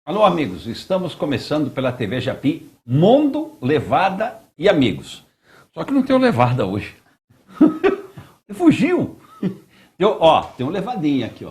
Alô, amigos, estamos começando pela TV Japi, Mundo, Levada e Amigos. Só que não tem o Levada hoje. Fugiu. Tem um Levadinha aqui,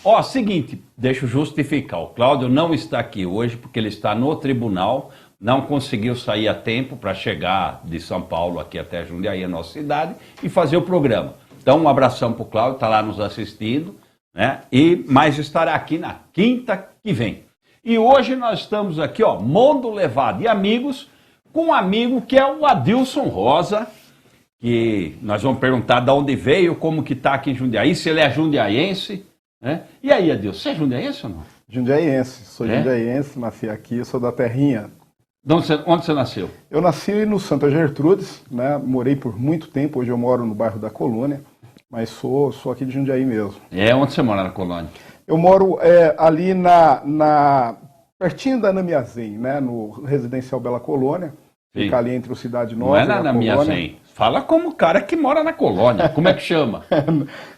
ó. Seguinte, deixa eu justificar. O Cláudio não está aqui hoje porque ele está no tribunal, não conseguiu sair a tempo para chegar de São Paulo aqui até Jundiaí, a nossa cidade, e fazer o programa. Então, um abração para o Cláudio, está lá nos assistindo, né? Mas estará aqui na quinta que vem. E hoje nós estamos aqui, Mundo, Levado e Amigos, com um amigo que é o Adilson Rosa, que nós vamos perguntar de onde veio, como que está aqui em Jundiaí, se ele é jundiaense, né? E aí, Adilson, você é jundiaense ou não? Jundiaense, sou jundiaense, nasci aqui, sou da terrinha. Onde você nasceu? Eu nasci no Santa Gertrudes, né? Morei por muito tempo, hoje eu moro no bairro da Colônia, mas sou aqui de Jundiaí mesmo. Onde você mora na Colônia? Eu moro ali pertinho da Namiazém, né? No residencial Bela Colônia, fica ali entre o Cidade Nova e a Colônia. Não é na Namiazém. Fala como o cara que mora na Colônia. Como é que chama?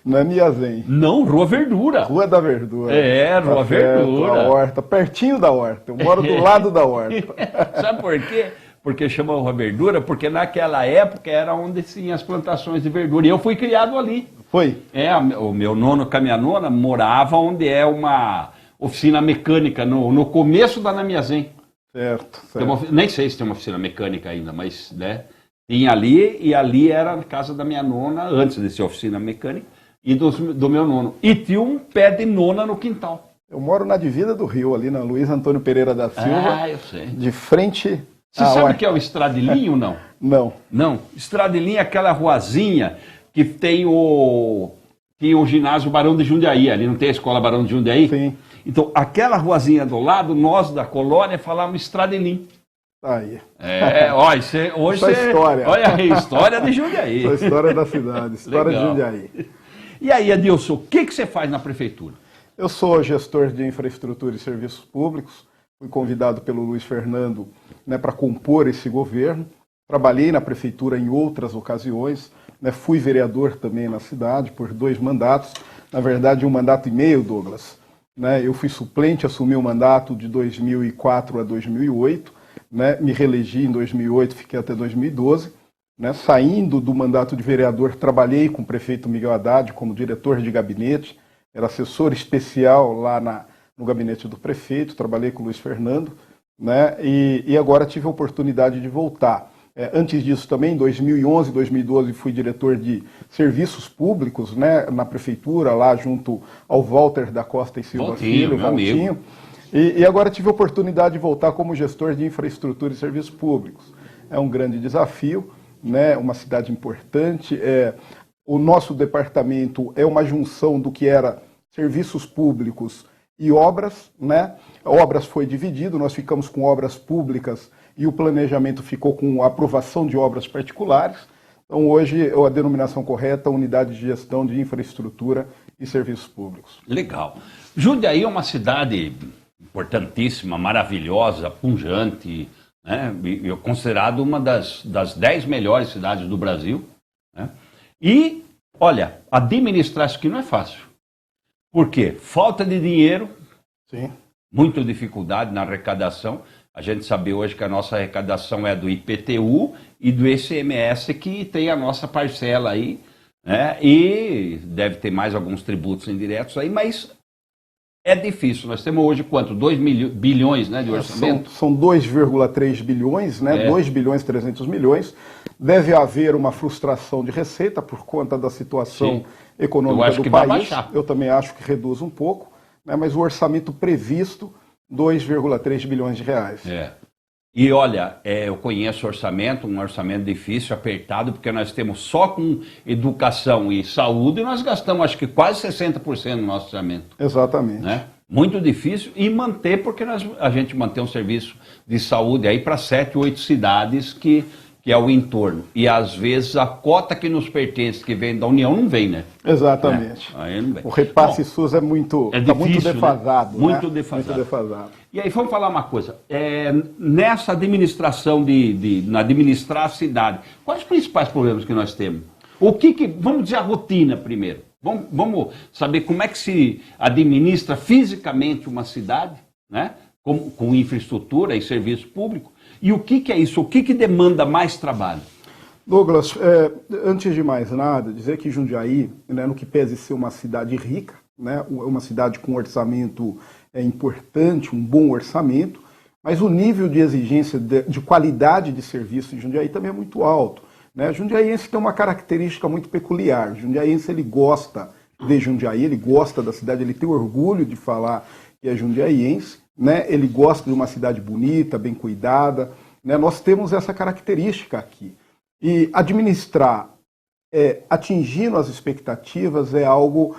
Namiazém. Não, Rua Verdura. Rua da Verdura. Rua Verdura. A horta, pertinho da horta. Eu moro do lado da horta. Sabe por quê? Porque chama Rua Verdura? Porque naquela época era onde tinha as plantações de verdura. E eu fui criado ali. Foi? O meu nono com a minha nona morava onde é uma oficina mecânica, no começo da Namiazém. Certo. Nem sei se tem uma oficina mecânica ainda, mas, né? Tinha ali, e ali era a casa da minha nona, antes de ser oficina mecânica, e do meu nono. E tinha um pé de nona no quintal. Eu moro na divisa do Rio, ali na Luiz Antônio Pereira da Silva. Eu sei. De frente... Você sabe o que é o Estradilinho ou não? Não. Não. Estradilinho é aquela ruazinha que tem o ginásio Barão de Jundiaí, ali não tem a escola Barão de Jundiaí? Sim. Então, aquela ruazinha do lado, nós da Colônia falávamos Estradilinho. Aí. Hoje é história. Olha aí, história de Jundiaí. A história da cidade, história de Jundiaí. E aí, Adilson, o que você faz na prefeitura? Eu sou gestor de infraestrutura e serviços públicos, fui convidado pelo Luiz Fernando, né, para compor esse governo. Trabalhei na prefeitura em outras ocasiões, né, fui vereador também na cidade por 2 mandatos, na verdade 1 mandato e meio, Douglas. Né, eu fui suplente, assumi o mandato de 2004 a 2008, né, me reelegi em 2008, fiquei até 2012. Né, saindo do mandato de vereador, trabalhei com o prefeito Miguel Haddad como diretor de gabinete, era assessor especial lá no gabinete do prefeito, trabalhei com o Luiz Fernando, né, e agora tive a oportunidade de voltar. Antes disso também, em 2011, 2012, fui diretor de serviços públicos, né, na prefeitura, lá junto ao Walter da Costa e Silva Filho, Valtinho. E agora tive a oportunidade de voltar como gestor de infraestrutura e serviços públicos. É um grande desafio, né, uma cidade importante. O nosso departamento é uma junção do que era serviços públicos e obras, né? Obras foi dividido, nós ficamos com obras públicas e o planejamento ficou com a aprovação de obras particulares. Então hoje a denominação correta é Unidade de Gestão de Infraestrutura e Serviços Públicos. Legal. Jundiaí é uma cidade importantíssima, maravilhosa, pujante, né? Eu considerado uma das 10 melhores cidades do Brasil, né? E, olha, administrar isso aqui não é fácil. Por quê? Falta de dinheiro, sim, muita dificuldade na arrecadação. A gente sabe hoje que a nossa arrecadação é do IPTU e do ICMS, que tem a nossa parcela aí, né? E deve ter mais alguns tributos indiretos aí, mas é difícil. Nós temos hoje quanto? 2 bilhões, né, de orçamento? São 2,3 bilhões, né? 2 bilhões e 300 milhões. Deve haver uma frustração de receita por conta da situação econômica do país. Eu também acho que reduz um pouco, né? Mas o orçamento previsto, 2,3 bilhões de reais. E olha, eu conheço orçamento, um orçamento difícil, apertado, porque nós temos só com educação e saúde, e nós gastamos acho que quase 60% do nosso orçamento. Exatamente. Né? Muito difícil e manter, porque a gente mantém um serviço de saúde aí para 7, 8 cidades que é o entorno. E às vezes a cota que nos pertence, que vem da União, não vem, né? Exatamente. Aí não vem. O repasse SUS é muito defasado. Né? Muito defasado. E aí, vamos falar uma coisa. Nessa administração, na administrar a cidade, quais os principais problemas que nós temos? Vamos dizer a rotina primeiro. Vamos saber como é que se administra fisicamente uma cidade, né? Com infraestrutura e serviço público. E o que é isso? O que demanda mais trabalho? Douglas, antes de mais nada, dizer que Jundiaí, né, no que pese ser uma cidade rica, né, uma cidade com um orçamento importante, um bom orçamento, mas o nível de exigência de qualidade de serviço em Jundiaí também é muito alto. Né? Jundiaiense tem uma característica muito peculiar. Jundiaiense, ele gosta de Jundiaí, ele gosta da cidade, ele tem orgulho de falar que é jundiaiense, né? Ele gosta de uma cidade bonita, bem cuidada. Né? Nós temos essa característica aqui. E administrar atingindo as expectativas é algo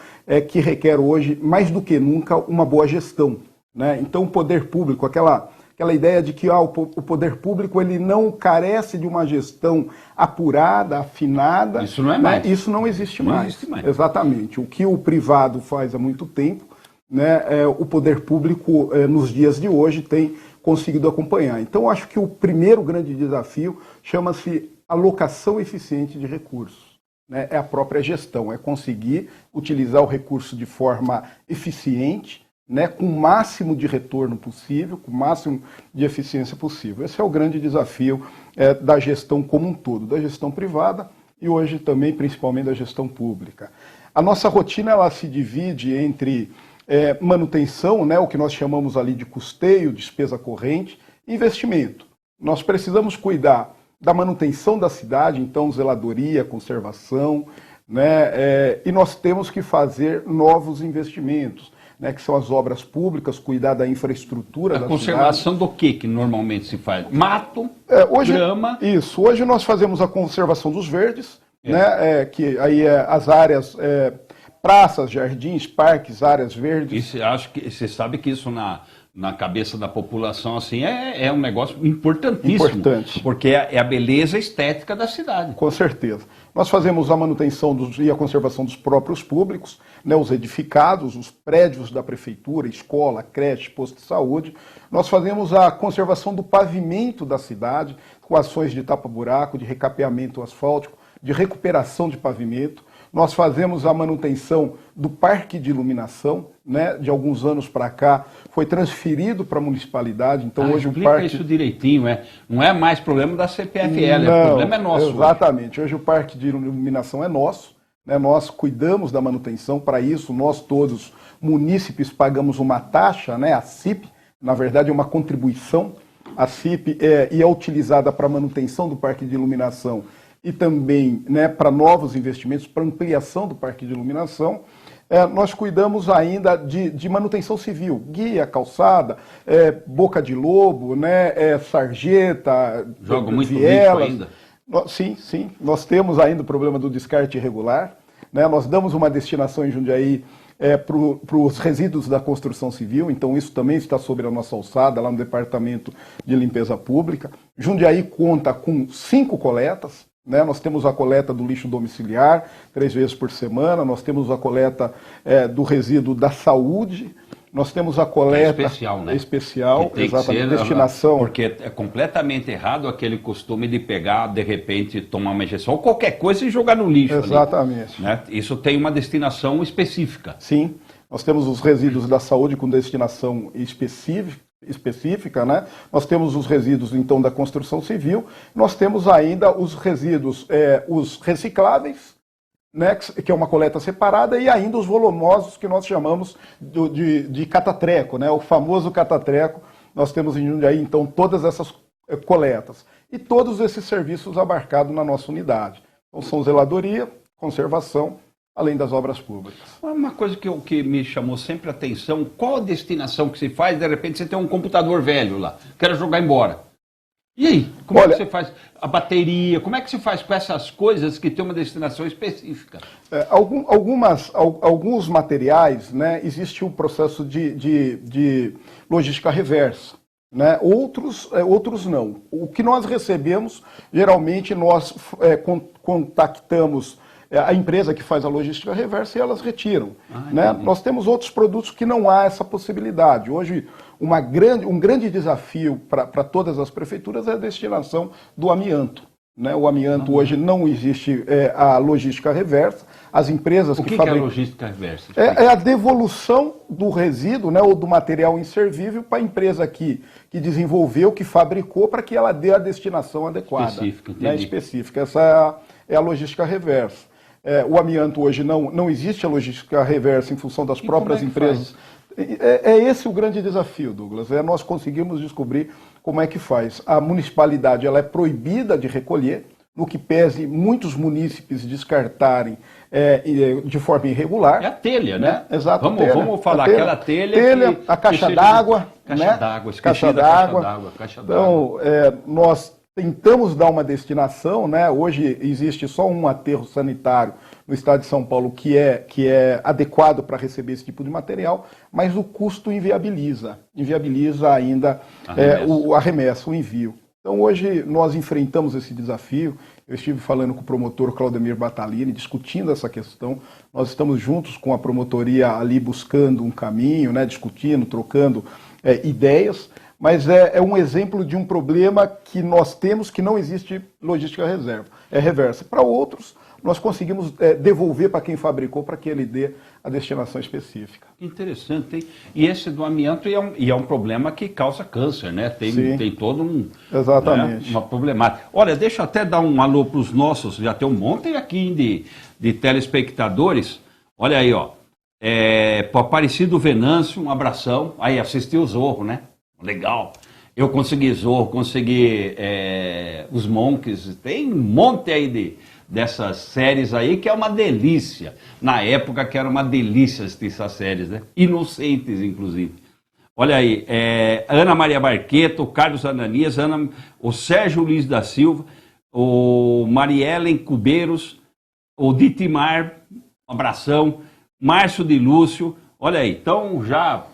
que requer hoje, mais do que nunca, uma boa gestão. Né? Então, o poder público, aquela ideia de que o poder público ele não carece de uma gestão apurada, afinada. Isso não é mais. Isso não existe mais. Não existe mais. Exatamente. O que o privado faz há muito tempo, né, o poder público, nos dias de hoje, tem conseguido acompanhar. Então, acho que o primeiro grande desafio chama-se alocação eficiente de recursos. Né? É a própria gestão, é conseguir utilizar o recurso de forma eficiente, né, com o máximo de retorno possível, com o máximo de eficiência possível. Esse é o grande desafio da gestão como um todo, da gestão privada e hoje também, principalmente, da gestão pública. A nossa rotina ela se divide entre manutenção, né, o que nós chamamos ali de custeio, despesa corrente, e investimento. Nós precisamos cuidar da manutenção da cidade, então zeladoria, conservação, né, e nós temos que fazer novos investimentos. Né, que são as obras públicas, cuidar da infraestrutura da cidade. A conservação do que normalmente se faz? Mato, grama? Isso. Hoje nós fazemos a conservação dos verdes, né, que aí as áreas, praças, jardins, parques, áreas verdes. E você sabe que isso na cabeça da população assim é um negócio importantíssimo. Importante. Porque é a beleza estética da cidade. Com certeza. Nós fazemos a manutenção e a conservação dos próprios públicos, né, os edificados, os prédios da prefeitura, escola, creche, posto de saúde. Nós fazemos a conservação do pavimento da cidade, com ações de tapa-buraco, de recapeamento asfáltico, de recuperação de pavimento. Nós fazemos a manutenção do parque de iluminação, né? De alguns anos para cá foi transferido para a municipalidade. Então hoje o parque... isso direitinho, não é mais problema da CPFL, Não, o problema é nosso. Exatamente. Hoje o parque de iluminação é nosso, né? Nós cuidamos da manutenção. Para isso, nós todos, munícipes, pagamos uma taxa, né? A CIP, na verdade é uma contribuição. A CIP é utilizada para a manutenção do parque de iluminação e também, né, para novos investimentos, para ampliação do parque de iluminação. Nós cuidamos ainda de manutenção civil, guia, calçada, boca de lobo, né, sarjeta, joga muito vielas. ainda. Sim. Nós temos ainda o problema do descarte irregular. Né, nós damos uma destinação em Jundiaí para os resíduos da construção civil, então isso também está sobre a nossa alçada, lá no Departamento de Limpeza Pública. Jundiaí conta com 5 coletas. Né? Nós temos a coleta do lixo domiciliar 3 vezes por semana, nós temos a coleta do resíduo da saúde, nós temos a coleta especial, né? Especial, exatamente, destinação. Porque é completamente errado aquele costume de pegar, de repente, tomar uma injeção ou qualquer coisa e jogar no lixo. Exatamente. Ali, né? Isso tem uma destinação específica. Sim, nós temos os resíduos da saúde com destinação específica, né? Nós temos os resíduos, então, da construção civil, nós temos ainda os resíduos, os recicláveis, né? Que é uma coleta separada, e ainda os volumosos, que nós chamamos de catatreco, né? O famoso catatreco. Nós temos em Jundiaí, então, todas essas coletas e todos esses serviços abarcados na nossa unidade. Então, são zeladoria, conservação, além das obras públicas. Uma coisa que me chamou sempre a atenção, qual a destinação que se faz? De repente você tem um computador velho lá, quero jogar embora. E aí, como é que você faz? A bateria, como é que se faz com essas coisas que tem uma destinação específica? Alguns materiais, né, existe um processo de logística reversa. Né? Outros não. O que nós recebemos, geralmente nós contactamos a empresa que faz a logística reversa e elas retiram. Né? Nós temos outros produtos que não há essa possibilidade. Hoje, um grande desafio para todas as prefeituras é a destinação do amianto. né? O amianto hoje não existe a logística reversa. As empresas o que fabricam... é a logística reversa? É a devolução do resíduo, né, ou do material inservível para a empresa que desenvolveu, que fabricou, para que ela dê a destinação adequada. Específica, entendi. Né, específica. Essa é a logística reversa. O amianto hoje não existe a logística reversa em função das próprias empresas. É esse o grande desafio, Douglas. Nós conseguimos descobrir como é que faz. A municipalidade ela é proibida de recolher, no que pese muitos munícipes descartarem de forma irregular. É a telha, né? Exato. Vamos falar aquela telha a caixa d'água. Caixa d'água, caixa d'água. Então, nós tentamos dar uma destinação, né? Hoje existe só um aterro sanitário no estado de São Paulo que é adequado para receber esse tipo de material, mas o custo inviabiliza ainda a remessa, o envio. Então hoje nós enfrentamos esse desafio. Eu estive falando com o promotor Claudemir Batalini, discutindo essa questão. Nós estamos juntos com a promotoria ali buscando um caminho, né, discutindo, trocando ideias, mas é um exemplo de um problema que nós temos que não existe logística reversa. Para outros, nós conseguimos devolver para quem fabricou, para que ele dê a destinação específica. Interessante, hein? E esse do amianto é um problema que causa câncer, né? Tem todo um... Exatamente. Né, uma problemática. Olha, deixa eu até dar um alô para os nossos, já tem um monte aqui de telespectadores. Olha aí, ó. Para o Aparecido Venâncio, um abração. Aí, assistiu o Zorro, né? Legal. Eu consegui Zorro, consegui os Monks, tem um monte aí dessas séries aí que é uma delícia. Na época que era uma delícia assistir essas séries, né? Inocentes, inclusive. Olha aí, Ana Maria Barqueto, o Carlos Ananias, o Sérgio Luiz da Silva, o Mariellen Cubeiros, o Ditimar, um abração, Márcio de Lúcio, olha aí, então já...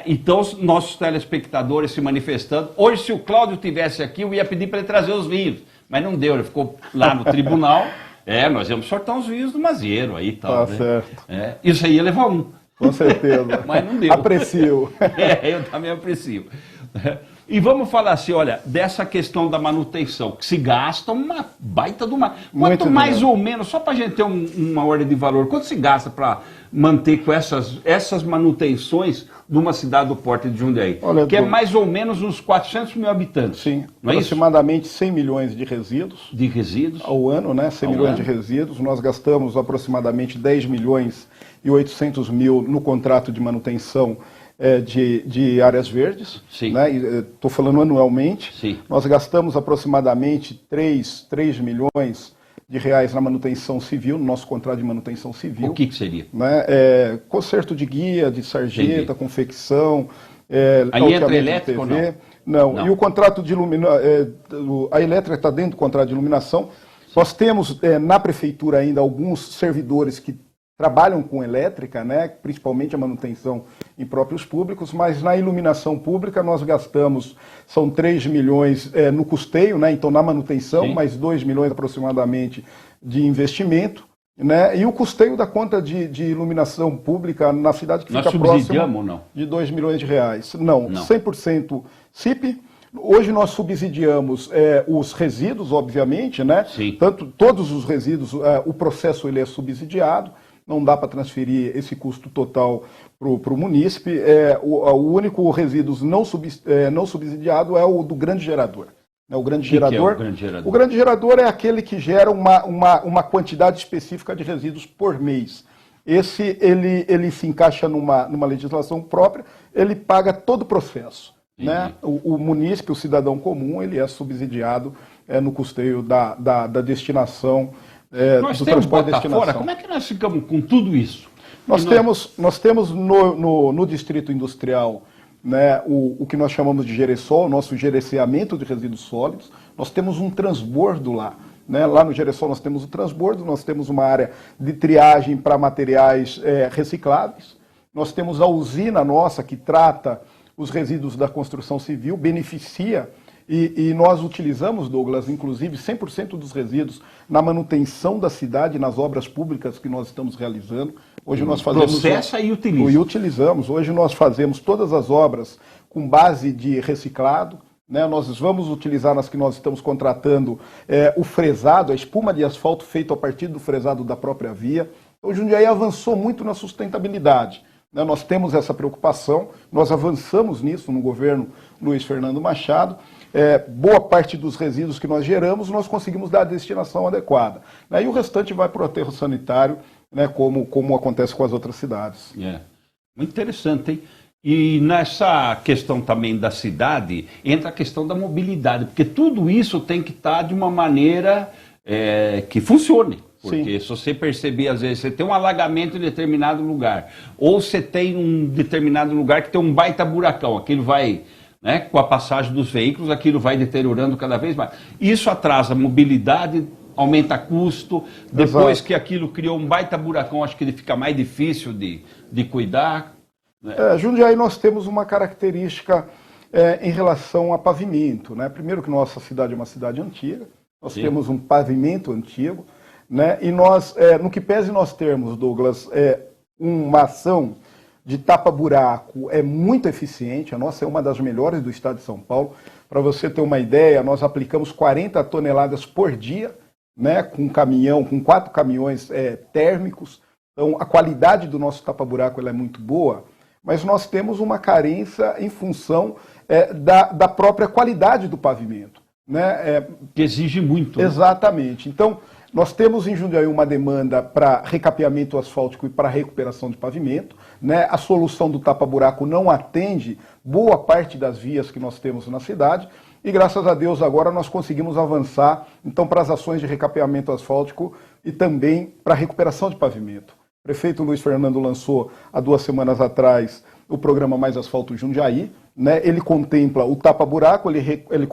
então, os nossos telespectadores se manifestando. Hoje, se o Cláudio tivesse aqui, eu ia pedir para ele trazer os vinhos. Mas não deu, ele ficou lá no tribunal. Nós íamos sortar os vinhos do Mazieiro aí e tal. Tá certo. Isso aí ia levar um. Com certeza. Mas não deu. Aprecio. Eu também aprecio. E vamos falar assim, olha, dessa questão da manutenção, que se gasta uma baita de uma... Quanto mais ou menos, só para a gente ter uma ordem de valor, quanto se gasta para manter com essas manutenções de uma cidade do porte de Jundiaí? Olha, que é mais ou menos uns 400 mil habitantes. Sim, não aproximadamente 100 milhões de resíduos. De resíduos? Ao ano, né? 100 milhões de resíduos. Nós gastamos aproximadamente 10 milhões e 800 mil no contrato de manutenção de áreas verdes. Sim. Né? Estou falando anualmente. Sim. Nós gastamos aproximadamente 3 milhões de reais na manutenção civil, no nosso contrato de manutenção civil. O que seria? Né? Conserto de guia, de sarjeta, Entendi. confecção, aí entra elétrica ou não? Não. E o contrato de iluminação, a elétrica está dentro do contrato de iluminação. Nós temos na prefeitura ainda alguns servidores que trabalham com elétrica, né, principalmente a manutenção em próprios públicos, mas na iluminação pública nós gastamos, são 3 milhões no custeio, né, então na manutenção, Sim. mais 2 milhões aproximadamente de investimento, né, e o custeio da conta de iluminação pública na cidade que fica próximo de 2 milhões de reais. Não. 100% CIP. Hoje nós subsidiamos os resíduos, obviamente, né? Sim. Todos os resíduos, o processo ele é subsidiado, não dá para transferir esse custo total para o munícipe. O único resíduo não subsidiado é o do grande gerador. O grande gerador, que é o grande gerador? O grande gerador é aquele que gera uma quantidade específica de resíduos por mês. Esse ele se encaixa numa legislação própria, ele paga todo o processo. Né? O munícipe, o cidadão comum, ele é subsidiado no custeio da destinação, do transporte de destinação. Fora. Como é que nós ficamos com tudo isso? Nós temos no Distrito Industrial, né, o que nós chamamos de Geresol, nosso gerenciamento de resíduos sólidos. Nós temos um transbordo lá. Né? Lá no Geresol nós temos o transbordo, nós temos uma área de triagem para materiais recicláveis. Nós temos a usina nossa que trata os resíduos da construção civil, beneficia, e nós utilizamos, Douglas, inclusive 100% dos resíduos na manutenção da cidade, nas obras públicas que nós estamos realizando. Hoje nós fazemos... Processa e utiliza. E utilizamos. Hoje nós fazemos todas as obras com base de reciclado, né? Nós vamos utilizar nas que nós estamos contratando o fresado, a espuma de asfalto feito a partir do fresado da própria via. Então, Jundiaí avançou muito na sustentabilidade, né? Nós temos essa preocupação, nós avançamos nisso no governo Luiz Fernando Machado. Boa parte dos resíduos que nós geramos, nós conseguimos dar a destinação adequada, né? E o restante vai para o aterro sanitário, né? Como acontece com as outras cidades. Muito interessante, hein? E nessa questão também da cidade, entra a questão da mobilidade, porque tudo isso tem que estar de uma maneira que funcione. Porque se você perceber, às vezes, você tem um alagamento em determinado lugar, ou você tem um determinado lugar que tem um baita buracão, aquilo vai, né, com a passagem dos veículos, aquilo vai deteriorando cada vez mais. Isso atrasa a mobilidade, aumenta custo, depois que aquilo criou um baita buracão, acho que ele fica mais difícil de cuidar. Jundiaí, nós temos uma característica em relação a pavimento, né? Primeiro que nossa cidade é uma cidade antiga, nós temos um pavimento antigo, né? E nós, no que pese nós termos, Douglas, uma ação de tapa-buraco muito eficiente, a nossa é uma das melhores do estado de São Paulo. Para você ter uma ideia, nós aplicamos 40 toneladas por dia, né? Com caminhão, com 4 caminhões térmicos. Então, a qualidade do nosso tapa-buraco ela é muito boa, mas nós temos uma carência em função da própria qualidade do pavimento, né? Que exige muito. Né? Exatamente. Então, nós temos em Jundiaí uma demanda para recapeamento asfáltico e para recuperação de pavimento, né? A solução do tapa-buraco não atende boa parte das vias que nós temos na cidade e, graças a Deus, agora nós conseguimos avançar então para as ações de recapeamento asfáltico e também para a recuperação de pavimento. O prefeito Luiz Fernando lançou há 2 semanas atrás o programa Mais Asfalto Jundiaí, né? Ele contempla o tapa-buraco, ele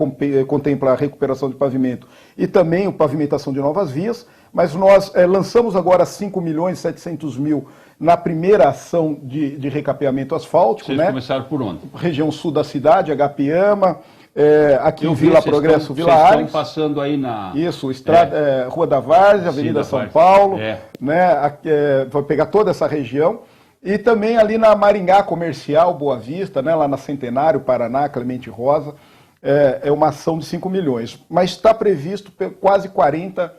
contempla a recuperação de pavimento e também a pavimentação de novas vias, mas nós lançamos agora 5.700.000 na primeira ação de recapeamento asfáltico. Vocês começaram por onde? Região sul da cidade, Agapiama, aqui em Vila Progresso, Vila Ares. Vocês estão passando aí na... Isso, Rua da Várzea, Avenida São Paulo, né? Vai pegar toda essa região. E também ali na Maringá Comercial, Boa Vista, né? Lá na Centenário, Paraná, Clemente Rosa, é uma ação de 5 milhões. Mas está previsto quase 40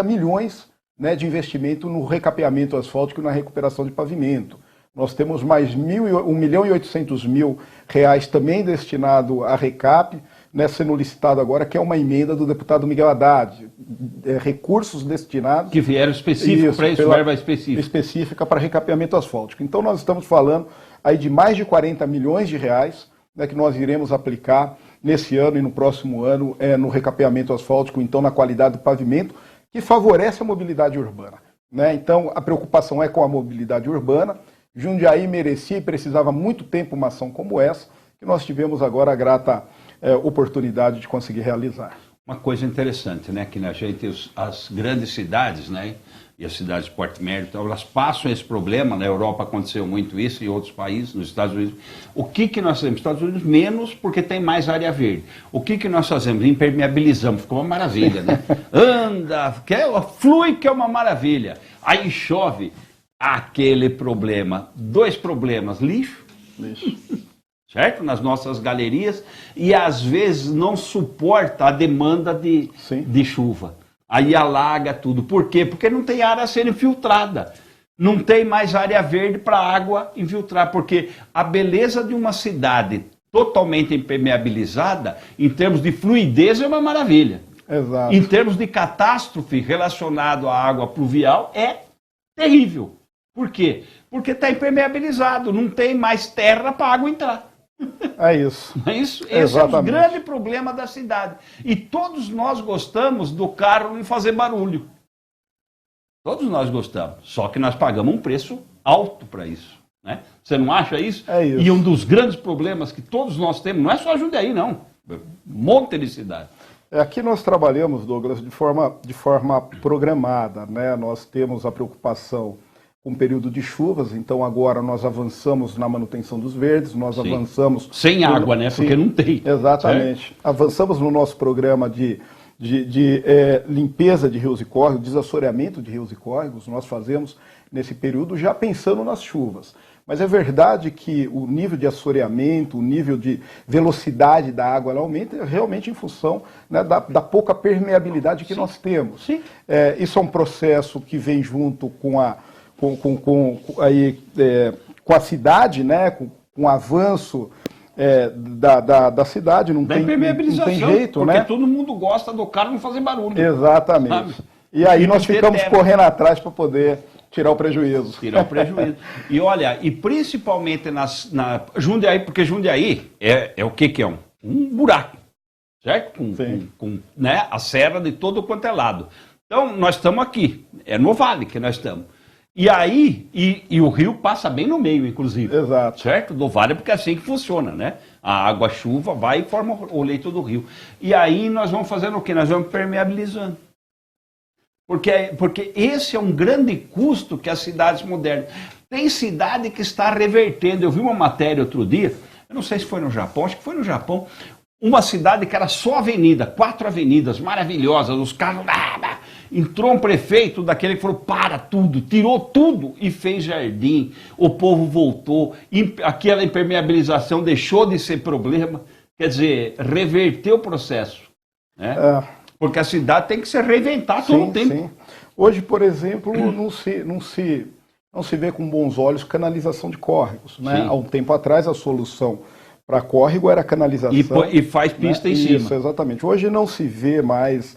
milhões, né, de investimento no recapeamento asfáltico e na recuperação de pavimento. Nós temos mais 1.800.000 reais também destinado a recap, né, sendo licitado agora, que é uma emenda do deputado Miguel Haddad. Recursos destinados... Que vieram específicos para isso, verba específica. Específica para recapeamento asfáltico. Então nós estamos falando aí de mais de 40 milhões de reais, né, que nós iremos aplicar nesse ano e no próximo ano no recapeamento asfáltico, então na qualidade do pavimento, que favorece a mobilidade urbana, né? Então a preocupação é com a mobilidade urbana. Jundiaí merecia e precisava há muito tempo uma ação como essa, que nós tivemos agora a grata oportunidade de conseguir realizar. Uma coisa interessante, né, que a gente, as grandes cidades, né, e as cidades de porte médio, então, elas passam esse problema. Na Europa aconteceu muito isso, em outros países, nos Estados Unidos. O que nós fazemos? Nos Estados Unidos menos, porque tem mais área verde. O que nós fazemos? Impermeabilizamos, ficou uma maravilha, né? Anda, flui que é uma maravilha. Aí chove, aquele problema. 2 problemas, lixo. Certo? Nas nossas galerias, e às vezes não suporta a demanda de chuva. Aí alaga tudo. Por quê? Porque não tem área a ser infiltrada. Não tem mais área verde para a água infiltrar. Porque a beleza de uma cidade totalmente impermeabilizada, em termos de fluidez, é uma maravilha. Exato. Em termos de catástrofe relacionado à água pluvial, é terrível. Por quê? Porque está impermeabilizado. Não tem mais terra para a água entrar. É isso. Esse é o grande problema da cidade. E todos nós gostamos do carro não fazer barulho. Todos nós gostamos. Só que nós pagamos um preço alto para isso. Né? Você não acha isso? É isso. E um dos grandes problemas que todos nós temos, não é só Jundiaí, não. Um monte de cidade. Aqui nós trabalhamos, Douglas, de forma programada, né? Nós temos a preocupação com o período de chuvas, então agora nós avançamos na manutenção dos verdes, nós avançamos... Sem água, né? Porque não tem. Exatamente. Avançamos no nosso programa de limpeza de rios e córregos, desassoreamento de rios e córregos, nós fazemos nesse período já pensando nas chuvas. Mas é verdade que o nível de assoreamento, o nível de velocidade da água ela aumenta realmente em função, né, da pouca permeabilidade que nós temos. Sim. Isso é um processo que vem junto com a cidade, né, com o avanço da cidade, não tem jeito, porque né? todo mundo gosta do carro não fazer barulho. Exatamente. Sabe? E aí nós ficamos correndo atrás para poder tirar o prejuízo. Tirar o prejuízo. E olha, e principalmente na Jundiaí, porque Jundiaí é o que é? Um buraco, certo? Com né, a serra de todo quanto é lado. Então, nós estamos aqui, é no vale que nós estamos. E aí, e o rio passa bem no meio, inclusive. Exato. Certo? Do vale, porque é assim que funciona, né? A água, a chuva vai e forma o leito do rio. E aí nós vamos fazendo o quê? Nós vamos permeabilizando. Porque esse é um grande custo que as cidades modernas... Tem cidade que está revertendo. Eu vi uma matéria outro dia, eu não sei se foi no Japão, acho que foi no Japão, uma cidade que era só avenida, 4 avenidas maravilhosas, os carros... Entrou um prefeito daquele que falou, para tudo, tirou tudo e fez jardim. O povo voltou, aquela impermeabilização deixou de ser problema. Quer dizer, reverteu o processo. Né? Porque a cidade tem que se reinventar todo o tempo. Sim. Hoje, por exemplo, não se vê com bons olhos canalização de córregos. Né? Há um tempo atrás, a solução para córrego era canalização. E faz pista, né? Em cima. Isso, exatamente. Hoje não se vê mais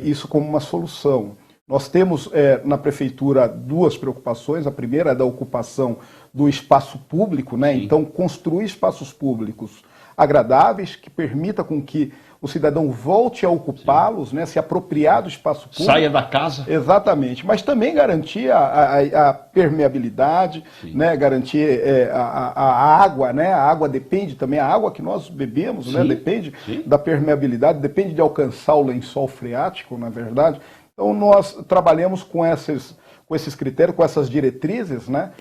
isso como uma solução. Nós temos na prefeitura 2 preocupações. A primeira é da ocupação do espaço público, né? Então construir espaços públicos agradáveis, que permita com que o cidadão volte a ocupá-los, né? Se apropriar do espaço público. Saia da casa. Exatamente, mas também garantir a permeabilidade, né? Garantir a água, né? A água depende também, a água que nós bebemos, né? Depende da permeabilidade, depende de alcançar o lençol freático, na verdade. Então nós trabalhamos com esses critérios, com essas diretrizes, né?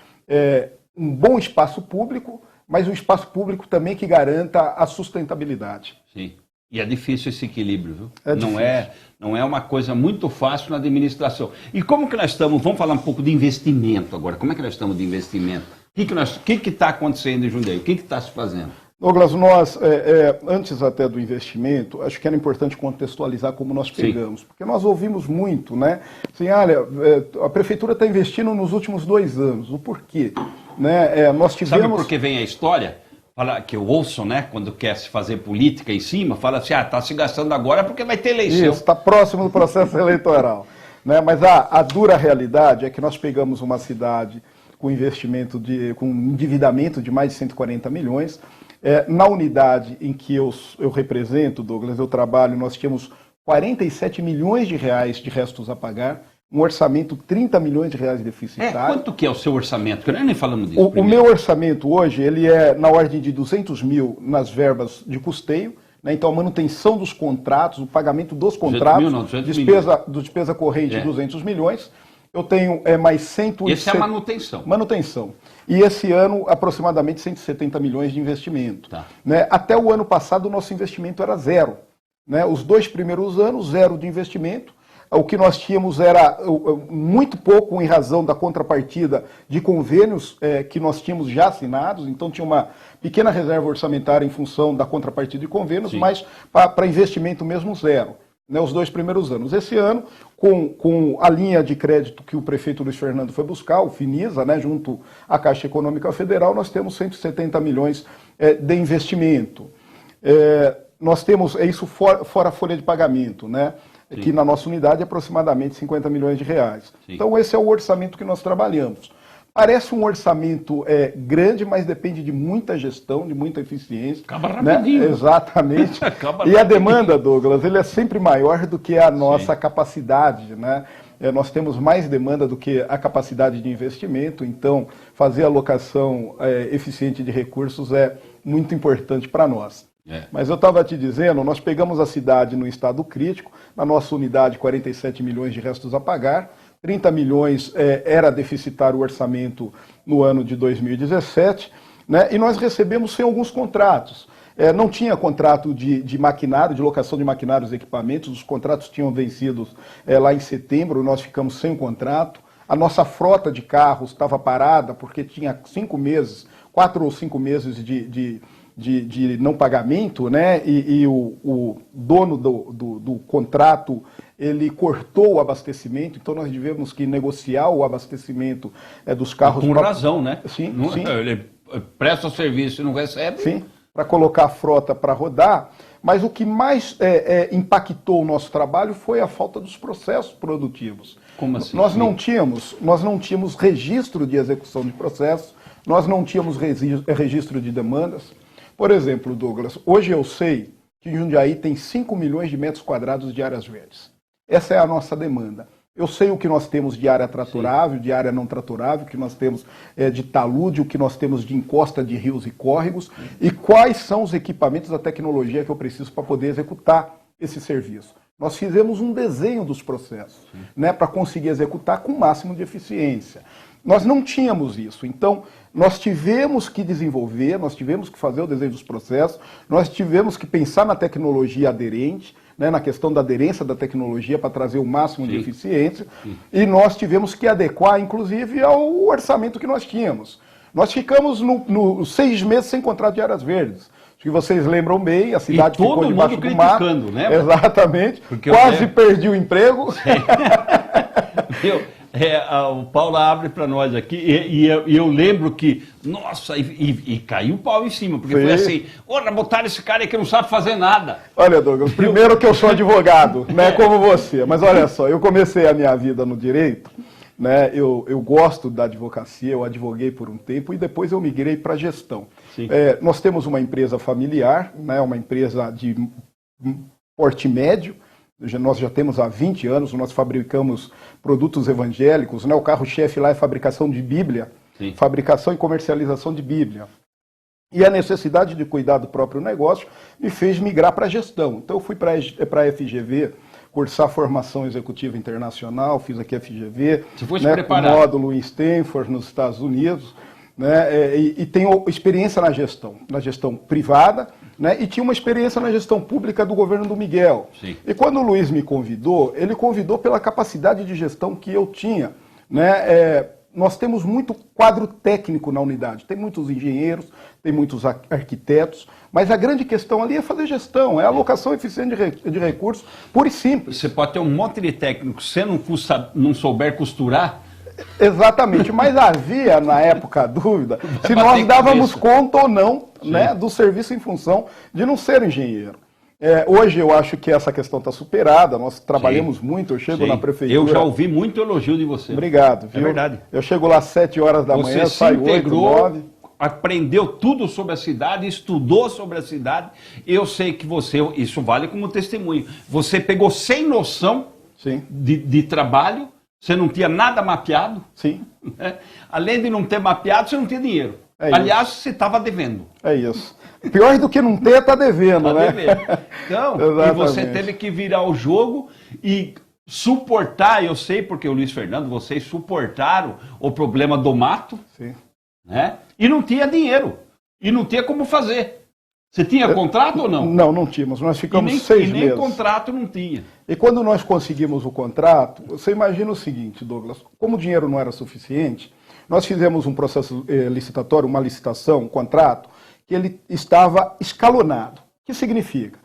Um bom espaço público, mas um espaço público também que garanta a sustentabilidade. Sim. E é difícil esse equilíbrio, viu? Difícil. Não é uma coisa muito fácil na administração. E como que nós estamos, vamos falar um pouco de investimento agora, como é que nós estamos de investimento? O que está acontecendo em Jundiaí? O que está se fazendo? Douglas, nós, antes até do investimento, acho que era importante contextualizar como nós pegamos, porque nós ouvimos muito, né? Assim, olha, a prefeitura está investindo nos últimos 2 anos, o porquê? Né? Nós tivemos... Sabe por que vem a história? Fala, que eu ouço, né, quando quer se fazer política em cima, fala assim, está se gastando agora porque vai ter eleição. Isso, está próximo do processo eleitoral. Né? Mas a dura realidade é que nós pegamos uma cidade com investimento, com endividamento de mais de 140 milhões. Na unidade em que eu represento, Douglas, eu trabalho, nós tínhamos 47 milhões de reais de restos a pagar, um orçamento 30 milhões de reais deficitário. Quanto que é o seu orçamento? Que nós nem falamos disso. O meu orçamento hoje, ele é na ordem de 200 mil nas verbas de custeio, né? Então a manutenção dos contratos, o pagamento dos contratos, despesa corrente 200 milhões. Eu tenho mais 170... Essa é a manutenção. Manutenção. E esse ano, aproximadamente 170 milhões de investimento. Tá. Né? Até o ano passado, o nosso investimento era 0. Né? Os 2 primeiros anos, 0 de investimento. O que nós tínhamos era muito pouco em razão da contrapartida de convênios que nós tínhamos já assinados, então tinha uma pequena reserva orçamentária em função da contrapartida de convênios, mas para investimento mesmo 0, né, os 2 primeiros anos. Esse ano, com a linha de crédito que o prefeito Luiz Fernando foi buscar, o Finisa, né, junto à Caixa Econômica Federal, nós temos 170 milhões de investimento. Nós temos, isso fora a folha de pagamento, né? Sim. Que na nossa unidade é aproximadamente 50 milhões de reais. Sim. Então esse é o orçamento que nós trabalhamos. Parece um orçamento grande, mas depende de muita gestão, de muita eficiência. Acaba rapidinho. Né? Exatamente. Acaba e a demanda, Douglas, ele é sempre maior do que a nossa Sim. capacidade, né? Nós temos mais demanda do que a capacidade de investimento, então fazer alocação eficiente de recursos é muito importante para nós. Mas eu estava te dizendo, nós pegamos a cidade no estado crítico, na nossa unidade 47 milhões de restos a pagar, 30 milhões era deficitário o orçamento no ano de 2017, né, e nós recebemos sem alguns contratos. Não tinha contrato de maquinário, de locação de maquinários e equipamentos, os contratos tinham vencido lá em setembro, nós ficamos sem o contrato. A nossa frota de carros estava parada porque tinha 5 meses, 4 ou 5 meses de não pagamento, né? E o dono do contrato, ele cortou o abastecimento, então nós tivemos que negociar o abastecimento dos carros. Com razão, né? Sim, não, sim. Ele presta o serviço e não recebe. Sim, para colocar a frota para rodar. Mas o que mais impactou o nosso trabalho foi a falta dos processos produtivos. Como assim? Nós não tínhamos registro de execução de processos, nós não tínhamos registro de demandas. Por exemplo, Douglas, hoje eu sei que Jundiaí tem 5 milhões de metros quadrados de áreas verdes. Essa é a nossa demanda. Eu sei o que nós temos de área tratorável, de área não tratorável, o que nós temos de talude, o que nós temos de encosta de rios e córregos, e quais são os equipamentos, a tecnologia que eu preciso para poder executar esse serviço. Nós fizemos um desenho dos processos, né, para conseguir executar com o máximo de eficiência. Nós não tínhamos isso, então nós tivemos que desenvolver, nós tivemos que fazer o desenho dos processos, nós tivemos que pensar na tecnologia aderente, né, na questão da aderência da tecnologia para trazer o máximo de eficiência, e nós tivemos que adequar, inclusive, ao orçamento que nós tínhamos. Nós ficamos 6 meses sem contrato de áreas verdes. Acho que vocês lembram bem, a cidade ficou debaixo do mar. Né? Exatamente. Quase perdi o emprego. O Paulo abre para nós aqui, e eu lembro que, nossa, e caiu o pau em cima, porque foi assim, ora, botaram esse cara aí que não sabe fazer nada. Olha, Douglas, primeiro que eu sou advogado, né, como você, mas olha só, eu comecei a minha vida no direito, né, eu gosto da advocacia, eu advoguei por um tempo e depois eu migrei para a gestão. Nós temos uma empresa familiar, né, uma empresa de porte médio. Nós já temos há 20 anos, nós fabricamos produtos evangélicos, né? O carro-chefe lá é fabricação de Bíblia, fabricação e comercialização de Bíblia. E a necessidade de cuidar do próprio negócio me fez migrar para a gestão. Então eu fui para a FGV, cursar formação executiva internacional, fiz aqui a FGV, você foi né, com módulo em Stanford, nos Estados Unidos, né, e tenho experiência na gestão privada, né, e tinha uma experiência na gestão pública do governo do Miguel. E quando o Luiz me convidou, ele convidou pela capacidade de gestão que eu tinha. Né, nós temos muito quadro técnico na unidade, tem muitos engenheiros, tem muitos arquitetos, mas a grande questão ali é fazer gestão, é alocação eficiente de recursos, pura e simples. Você pode ter um monte de técnico, se não souber costurar. Exatamente, mas havia na época a dúvida se nós dávamos conta ou não, né, do serviço em função de não ser engenheiro. Hoje eu acho que essa questão está superada, nós trabalhamos muito, eu chego na prefeitura... Eu já ouvi muito elogio de você. Obrigado, viu? É verdade. Eu chego lá às 7 horas da manhã, saio 8, 9... Aprendeu tudo sobre a cidade, estudou sobre a cidade. Eu sei que você, isso vale como testemunho, você pegou sem noção de trabalho. Você não tinha nada mapeado. Né? Além de não ter mapeado, você não tinha dinheiro. Aliás, você estava devendo. É isso. Pior do que não ter, está devendo, né? Devendo. Então, e você teve que virar o jogo e suportar, eu sei, porque o Luiz Fernando, vocês suportaram o problema do mato. Né? E não tinha dinheiro. E não tinha como fazer. Você tinha contrato ou não? Não, não tínhamos. Nós ficamos 6 meses. E nem contrato não tinha. E quando nós conseguimos o contrato, você imagina o seguinte, Douglas, como o dinheiro não era suficiente, nós fizemos um processo licitatório, uma licitação, um contrato, que ele estava escalonado. O que significa?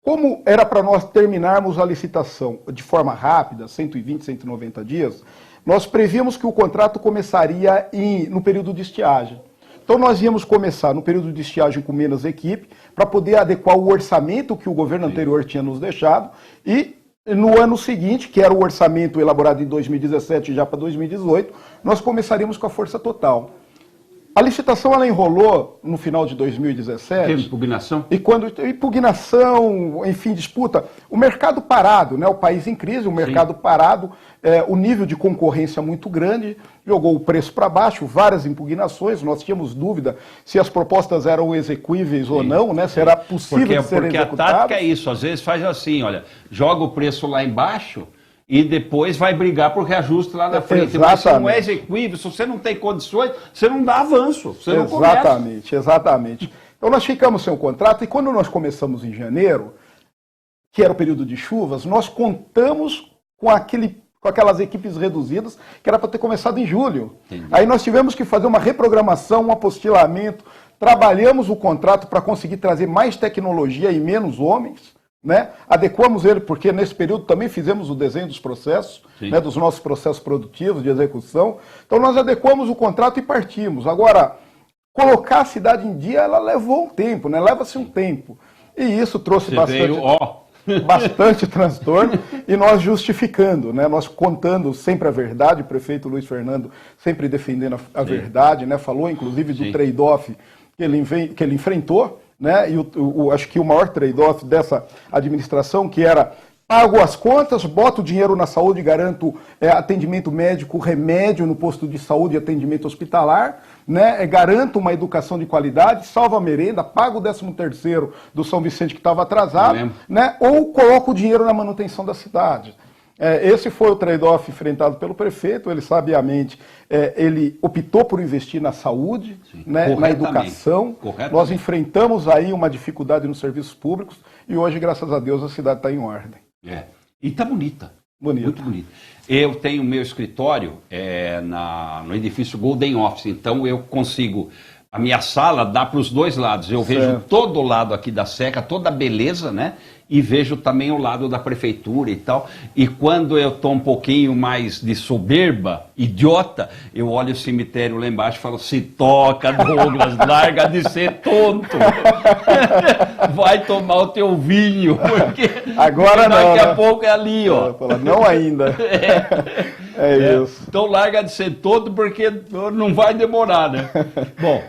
Como era para nós terminarmos a licitação de forma rápida, 120, 190 dias, nós prevíamos que o contrato começaria no período de estiagem. Então nós íamos começar no período de estiagem com menos equipe, para poder adequar o orçamento que o governo anterior tinha nos deixado, e no ano seguinte, que era o orçamento elaborado em 2017 já para 2018, nós começaríamos com a força total. A licitação ela enrolou no final de 2017. Teve impugnação? E quando impugnação, enfim, disputa, o mercado parado, né, o país em crise, o mercado parado, o nível de concorrência muito grande, jogou o preço para baixo, várias impugnações, nós tínhamos dúvida se as propostas eram execuíveis ou não, né, se era possível de serem executadas. Porque a tática é isso, às vezes faz assim, olha, joga o preço lá embaixo e depois vai brigar por reajuste lá na frente. Mas se não é execuível, se você não tem condições, você não dá avanço, você não começa. Exatamente. Então nós ficamos sem o contrato e quando nós começamos em janeiro, que era o período de chuvas, nós contamos com aquele com aquelas equipes reduzidas, que era para ter começado em julho. Entendi. Aí nós tivemos que fazer uma reprogramação, um apostilamento, trabalhamos o contrato para conseguir trazer mais tecnologia e menos homens, né? Adequamos ele, porque nesse período também fizemos o desenho dos processos, né, dos nossos processos produtivos de execução. Então nós adequamos o contrato e partimos. Agora, colocar a cidade em dia, ela levou um tempo, né? Leva-se um tempo. E isso trouxe bastante transtorno, e nós justificando, né? Nós contando sempre a verdade, o prefeito Luiz Fernando sempre defendendo a verdade, né? Falou inclusive do trade-off que ele enfrentou, né? E acho que o maior trade-off dessa administração, que era: pago as contas, boto o dinheiro na saúde, garanto atendimento médico, remédio no posto de saúde e atendimento hospitalar, né? Garanto uma educação de qualidade, salvo a merenda, pago o 13º do São Vicente que estava atrasado, né? Ou coloco o dinheiro na manutenção da cidade. Esse foi o trade-off enfrentado pelo prefeito. Ele sabiamente ele optou por investir na saúde, né, na educação. Nós enfrentamos aí uma dificuldade nos serviços públicos e hoje, graças a Deus, a cidade está em ordem. E está bonita. Muito bonita. Eu tenho meu escritório no edifício Golden Office, então eu consigo... A minha sala dá para os dois lados. Eu vejo todo o lado aqui da Seca, toda a beleza, né? E vejo também o lado da prefeitura e tal. E quando eu estou um pouquinho mais de soberba, idiota, eu olho o cemitério lá embaixo e falo: se toca, Douglas, larga de ser tonto. Vai tomar o teu vinho, porque agora daqui a pouco é ali, ó. Não ainda. Isso. Então larga de ser tonto, porque não vai demorar, né? Bom,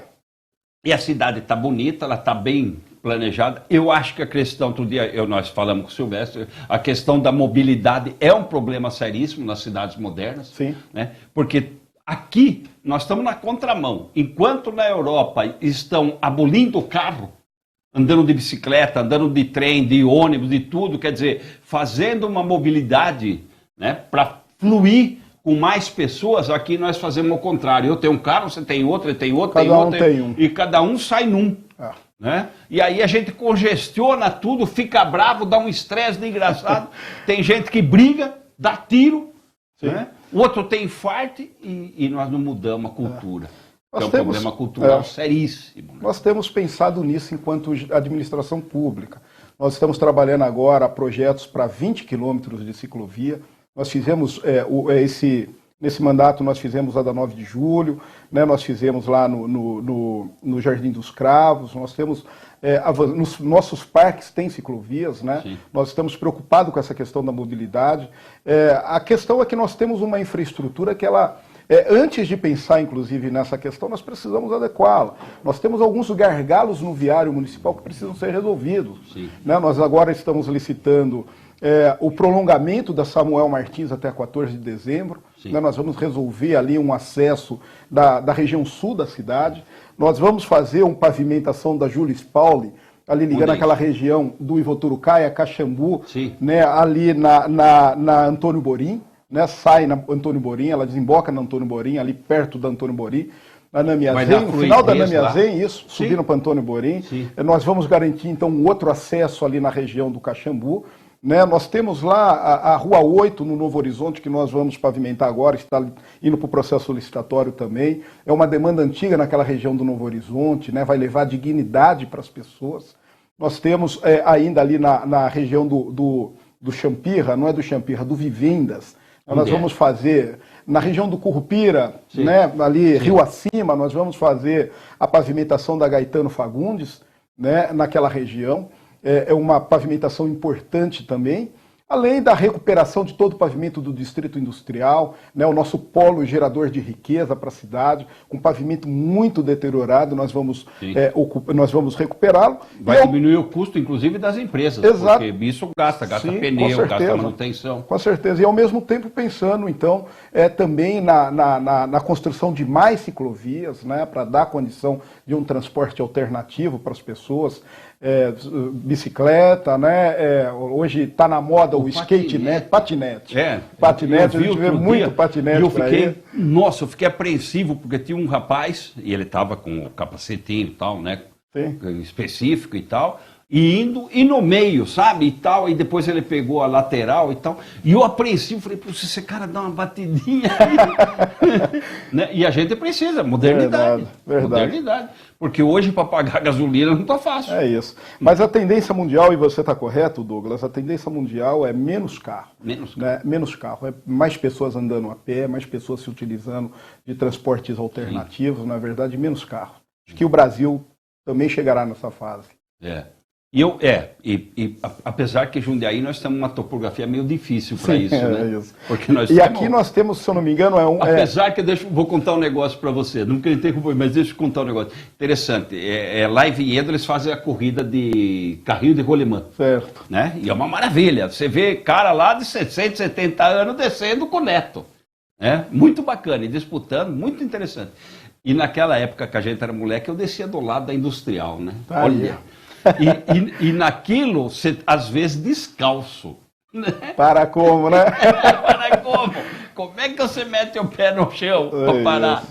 e a cidade está bonita, ela está bem planejada. Eu acho que a questão, outro dia nós falamos com o Silvestre, a questão da mobilidade é um problema seríssimo nas cidades modernas. Sim. Né? Porque aqui nós estamos na contramão. Enquanto na Europa estão abolindo o carro, andando de bicicleta, andando de trem, de ônibus, de tudo, quer dizer, fazendo uma mobilidade, né, para fluir com mais pessoas, aqui nós fazemos o contrário. Eu tenho um carro, você tem outro, ele tem outro, cada um tem um. E cada um sai num. Né? E aí a gente congestiona tudo, fica bravo, dá um estresse de engraçado. Tem gente que briga, dá tiro, né? O outro tem infarto e nós não mudamos a cultura. É um problema cultural seríssimo. Né? Nós temos pensado nisso enquanto administração pública. Nós estamos trabalhando agora projetos para 20 quilômetros de ciclovia. Nós fizemos nesse mandato nós fizemos a da 9 de julho, né, nós fizemos lá no Jardim dos Cravos, nós temos, nos nossos parques tem ciclovias, né? Nós estamos preocupados com essa questão da mobilidade. A questão é que nós temos uma infraestrutura que ela... antes de pensar, inclusive, nessa questão, nós precisamos adequá-la. Nós temos alguns gargalos no viário municipal que precisam ser resolvidos. Né? Nós agora estamos licitando o prolongamento da Samuel Martins até 14 de dezembro. Né? Nós vamos resolver ali um acesso da região sul da cidade. Nós vamos fazer uma pavimentação da Júlio Spauli, ali ligando aquela região do Ivoturucaia, Caxambu, né? Ali na Antônio Borim. Né, sai na Antônio Borim, ela desemboca na Antônio Borim, ali perto da Antônio Borim, na Namiazém, no final da Namiazém, isso, subindo para Antônio Borim. Nós vamos garantir, então, um outro acesso ali na região do Caxambu. Né, nós temos lá a Rua 8, no Novo Horizonte, que nós vamos pavimentar agora, está indo para o processo licitatório também. É uma demanda antiga naquela região do Novo Horizonte, né, vai levar dignidade para as pessoas. Nós temos ainda ali na região do Champirra, não é do Champirra, do Vivendas. Nós vamos fazer, na região do Curupira, né, ali Rio Acima, nós vamos fazer a pavimentação da Gaetano Fagundes, né, naquela região. É uma pavimentação importante também, além da recuperação de todo o pavimento do Distrito Industrial, né, o nosso polo gerador de riqueza para a cidade, com pavimento muito deteriorado, nós vamos recuperá-lo. Vai diminuir o custo, inclusive, das empresas, porque isso gasta pneu, gasta manutenção. Com certeza, e ao mesmo tempo pensando, então, também na construção de mais ciclovias, né, para dar condição de um transporte alternativo para as pessoas, bicicleta, né? Hoje está na moda o skate, né? Patinete. Patinete, a gente vê muito patinete. Eu fiquei apreensivo, porque tinha um rapaz, e ele estava com o capacetinho e tal, né? Específico e tal, e no meio, sabe, e tal, e depois ele pegou a lateral e tal, e eu apreensivo, falei, pô, se esse cara dá uma batidinha aí, né? E a gente precisa, modernidade, Verdade. modernidade, porque hoje para pagar gasolina não tá fácil. É isso. Mas a tendência mundial, e você está correto, Douglas, a tendência mundial é menos carro. Menos carro. Né? Menos carro. É mais pessoas andando a pé, mais pessoas se utilizando de transportes alternativos, na verdade, menos carro. Acho que o Brasil também chegará nessa fase. É. Apesar que Jundiaí nós temos uma topografia meio difícil para isso, né? É isso. Porque nós E aqui nós temos, se eu não me engano, Apesar que vou contar um negócio para você, nunca interrompi, mas deixa eu contar um negócio interessante. Lá em Vinhedo eles fazem a corrida de carrinho de rolimã. Certo. Né? E é uma maravilha. Você vê cara lá de 60, 70 anos descendo com neto. Né? Muito bacana e disputando, muito interessante. E naquela época que a gente era moleque, eu descia do lado da Industrial, né? Olha. E naquilo, você, às vezes, descalço. Né? Para como, né? Para como? Como é que você mete o pé no chão para parar?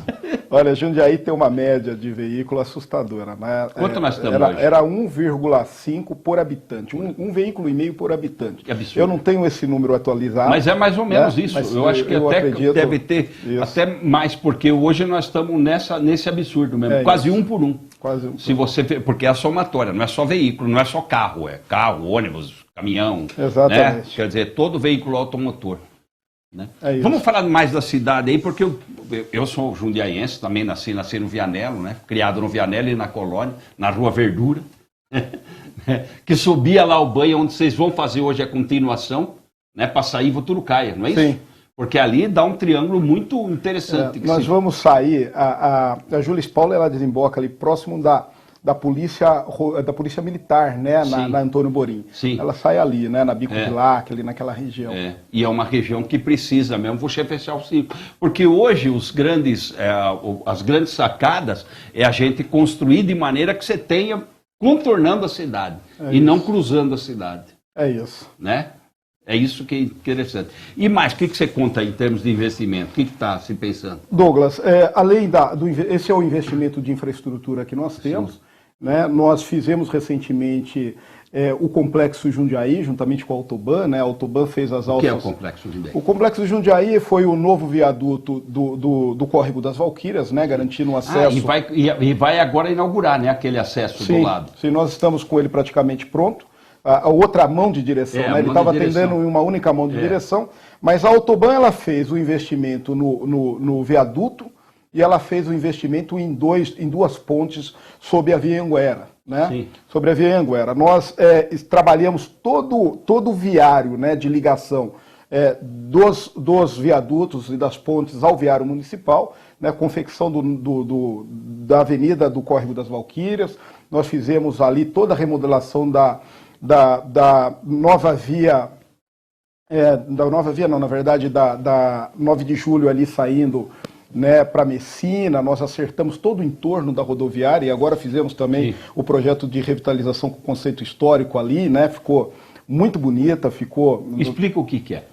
Olha, Jundiaí tem uma média de veículo assustadora. Né? Quanto nós estamos hoje? Era 1,5 por habitante. Um veículo e meio por habitante. Que absurdo. Eu não tenho esse número atualizado. Mas é mais ou menos né? isso. Mas eu acho que até acredito, deve ter até mais, porque hoje nós estamos nesse absurdo mesmo. Quase isso. 1 por 1. Quase 1 por Se você porque é a somatória, não é só veículo, não é só carro, é carro, ônibus, caminhão. Exatamente. Né? Quer dizer, todo veículo automotor. Né? É isso. Vamos falar mais da cidade aí, porque eu sou jundiaiense, também nasci no Vianello, né? Criado no Vianello e na Colônia, na Rua Verdura, que subia lá o banho onde vocês vão fazer hoje a continuação, né? Para sair Voturucaia, não é isso? Sim. Porque ali dá um triângulo muito interessante. Nós vamos sair, a Júlia Paula ela desemboca ali próximo da polícia militar, né, na Antônio Borim. Sim. Ela sai ali, né, na Bico de Lac, ali naquela região. E é uma região que precisa mesmo você fechar o ciclo. Porque hoje as grandes sacadas é a gente construir de maneira que você tenha contornando a cidade e não cruzando a cidade. É isso. Né? É isso que é interessante. E mais, o que você conta em termos de investimento? O que está se pensando? Douglas, além esse é o investimento de infraestrutura que nós temos. Né? Nós fizemos recentemente o Complexo Jundiaí, juntamente com a Autoban. Né? A Autoban fez as alças... O que é o Complexo Jundiaí? O Complexo Jundiaí foi o novo viaduto do Córrego das Valquírias, né? Garantindo o acesso... E vai agora inaugurar, né? Aquele acesso do lado. Sim, nós estamos com ele praticamente pronto. A outra mão de direção, né? Ele estava atendendo em uma única mão de direção, mas a Autoban ela fez o investimento no viaduto e ela fez o investimento em duas pontes sobre a Via Anguera, né? Sim. Sobre a Via Anguera. Nós trabalhamos todo o viário, né, de ligação dos viadutos e das pontes ao viário municipal, né, confecção da Avenida do Córrego das Valquírias. Nós fizemos ali toda a remodelação da nova via, da 9 de julho ali saindo, né, para Messina. Nós acertamos todo o entorno da rodoviária e agora fizemos também o projeto de revitalização com conceito histórico ali, né, ficou muito bonita, ficou... Explica o que é.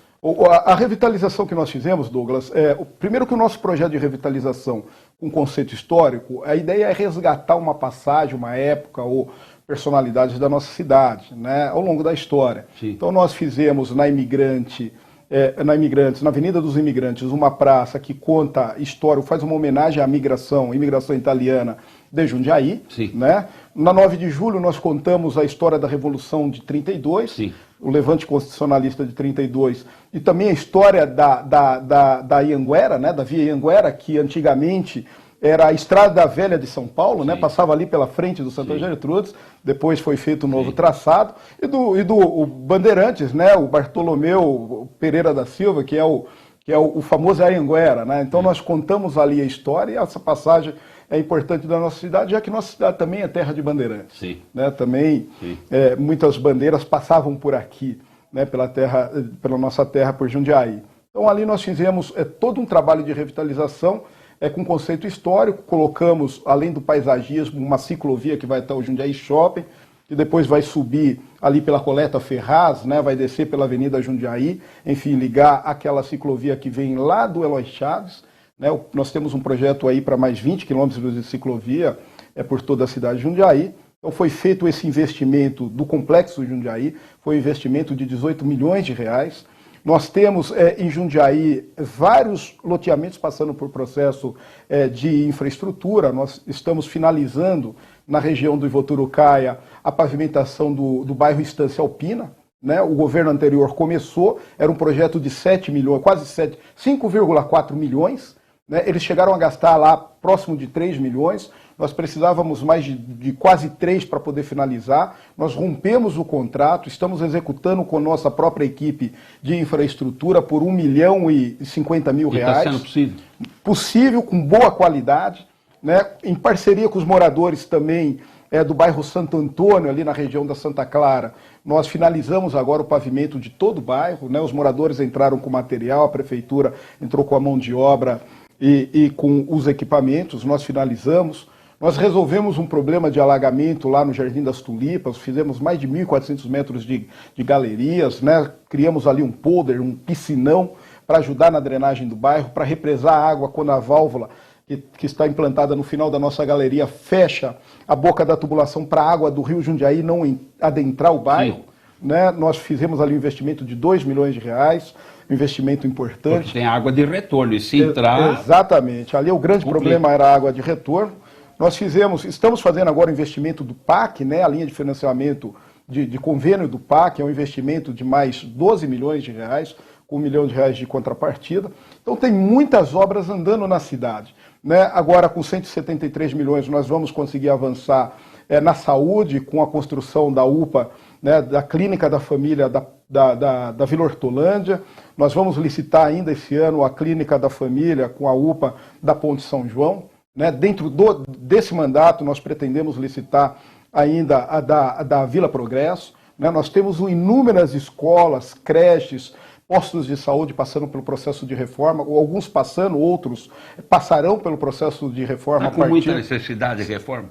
A revitalização que nós fizemos, Douglas, primeiro que o nosso projeto de revitalização com conceito histórico, a ideia é resgatar uma passagem, uma época ou personalidades da nossa cidade, né, ao longo da história. Sim. Então nós fizemos na Avenida dos Imigrantes, uma praça que conta história, faz uma homenagem à imigração italiana de Jundiaí. Sim. Né? Na 9 de julho nós contamos a história da Revolução de 32, Sim. o levante constitucionalista de 32, e também a história da Ianguera, né, da Via Ianguera, que antigamente era a Estrada Velha de São Paulo, né? Passava ali pela frente do Santa Gertrudes, depois foi feito um novo traçado, e do Bandeirantes, né? O Bartolomeu Pereira da Silva, que é o famoso Anhanguera, né? Então nós contamos ali a história, e essa passagem é importante da nossa cidade, já que nossa cidade também é terra de bandeirantes. Sim. Né? Também muitas bandeiras passavam por aqui, né? pela nossa terra, por Jundiaí. Então ali nós fizemos todo um trabalho de revitalização, com conceito histórico. Colocamos, além do paisagismo, uma ciclovia que vai até o Jundiaí Shopping, que depois vai subir ali pela Coleta Ferraz, né, vai descer pela Avenida Jundiaí, enfim, ligar aquela ciclovia que vem lá do Eloy Chaves. Né, nós temos um projeto aí para mais 20 quilômetros de ciclovia por toda a cidade de Jundiaí. Então foi feito esse investimento do Complexo Jundiaí, foi um investimento de 18 milhões de reais. Nós temos em Jundiaí vários loteamentos passando por processo de infraestrutura. Nós estamos finalizando na região do Ivoturucaia a pavimentação do bairro Estância Alpina. Né? O governo anterior começou, era um projeto de 7 milhões, quase 5,4 milhões. Né? Eles chegaram a gastar lá próximo de 3 milhões. Nós precisávamos mais de quase 3 para poder finalizar. Nós rompemos o contrato, estamos executando com nossa própria equipe de infraestrutura por R$1.050.000. Está sendo possível? Possível, com boa qualidade, né? Em parceria com os moradores também do bairro Santo Antônio, ali na região da Santa Clara. Nós finalizamos agora o pavimento de todo o bairro, né? Os moradores entraram com material, a prefeitura entrou com a mão de obra e com os equipamentos, nós finalizamos. Nós resolvemos um problema de alagamento lá no Jardim das Tulipas, fizemos mais de 1.400 metros de galerias, né? Criamos ali um polder, um piscinão, para ajudar na drenagem do bairro, para represar a água quando a válvula que está implantada no final da nossa galeria fecha a boca da tubulação para a água do Rio Jundiaí não adentrar o bairro. Né? Nós fizemos ali um investimento de R$2 milhões, um investimento importante. Porque tem água de retorno, e se entrar... Exatamente, ali o grande problema era a água de retorno. Nós estamos fazendo agora o investimento do PAC, né, a linha de financiamento de convênio do PAC, é um investimento de mais R$12 milhões, com R$1 milhão de contrapartida. Então tem muitas obras andando na cidade. Né? Agora com 173 milhões nós vamos conseguir avançar na saúde, com a construção da UPA, né, da Clínica da Família da Vila Hortolândia. Nós vamos licitar ainda esse ano a Clínica da Família com a UPA da Ponte São João. Né? Dentro desse mandato, nós pretendemos licitar ainda a da Vila Progresso. Né? Nós temos inúmeras escolas, creches, postos de saúde passando pelo processo de reforma, alguns passando, outros passarão pelo processo de reforma. Está com muita necessidade de reforma?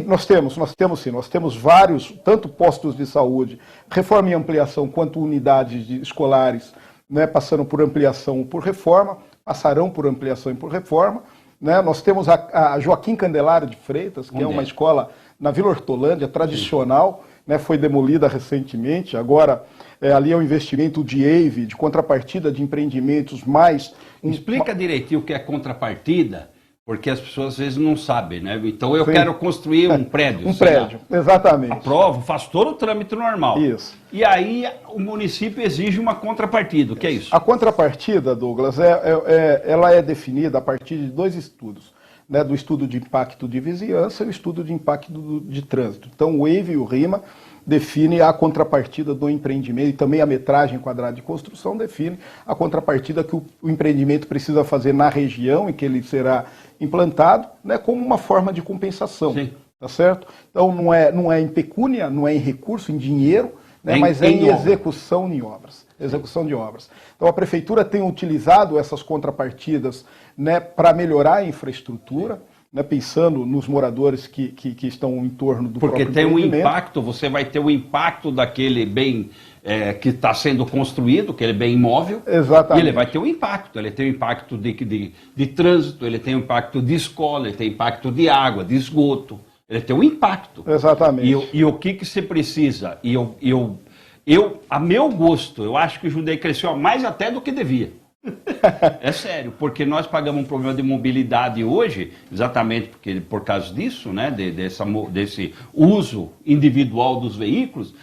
Nós temos vários, tanto postos de saúde, reforma e ampliação, quanto unidades escolares, né? Passando por ampliação ou por reforma, passarão por ampliação e por reforma. Né? Nós temos a Joaquim Candelário de Freitas, que é uma escola na Vila Hortolândia, tradicional, né? Foi demolida recentemente, agora ali é um investimento de EIV, de contrapartida de empreendimentos mais... Explica direitinho o que é contrapartida, porque as pessoas às vezes não sabem, né? Então eu quero construir um prédio. Um prédio, exatamente. Aprovo, faço todo o trâmite normal. Isso. E aí o município exige uma contrapartida, o que é isso? A contrapartida, Douglas, ela é definida a partir de 2 estudos, né? Do estudo de impacto de vizinhança e o estudo de impacto de trânsito. Então o EIV e o RIMA define a contrapartida do empreendimento, e também a metragem quadrada de construção define a contrapartida que o empreendimento precisa fazer na região em que ele será implantado, né, como uma forma de compensação. Sim. Tá certo? Então não é em pecúnia, não é em recurso, em dinheiro, né, mas é em execução de obras. Execução de obras. Então a prefeitura tem utilizado essas contrapartidas, né, para melhorar a infraestrutura, né, pensando nos moradores que estão em torno do próprio empreendimento. Porque tem um impacto, você vai ter o impacto daquele bem que está sendo construído, aquele bem imóvel. Exatamente. E ele vai ter um impacto. Ele tem um impacto de trânsito, ele tem um impacto de escola, ele tem impacto de água, de esgoto. Ele tem um impacto. Exatamente. E o que você precisa? A meu gosto, eu acho que o Jundiaí cresceu mais até do que devia. É sério, porque nós pagamos um problema de mobilidade hoje, exatamente por causa disso, né, desse uso individual dos veículos.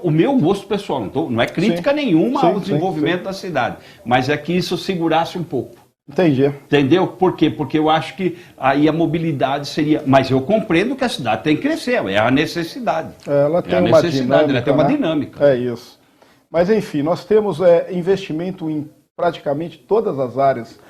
O meu gosto pessoal, não é crítica nenhuma ao desenvolvimento da cidade, mas é que isso segurasse um pouco. Entendi. Entendeu? Por quê? Porque eu acho que aí a mobilidade seria... Mas eu compreendo que a cidade tem que crescer, é a necessidade. Ela tem uma dinâmica. Ela tem uma dinâmica. É isso. Mas enfim, nós temos investimento em praticamente todas as áreas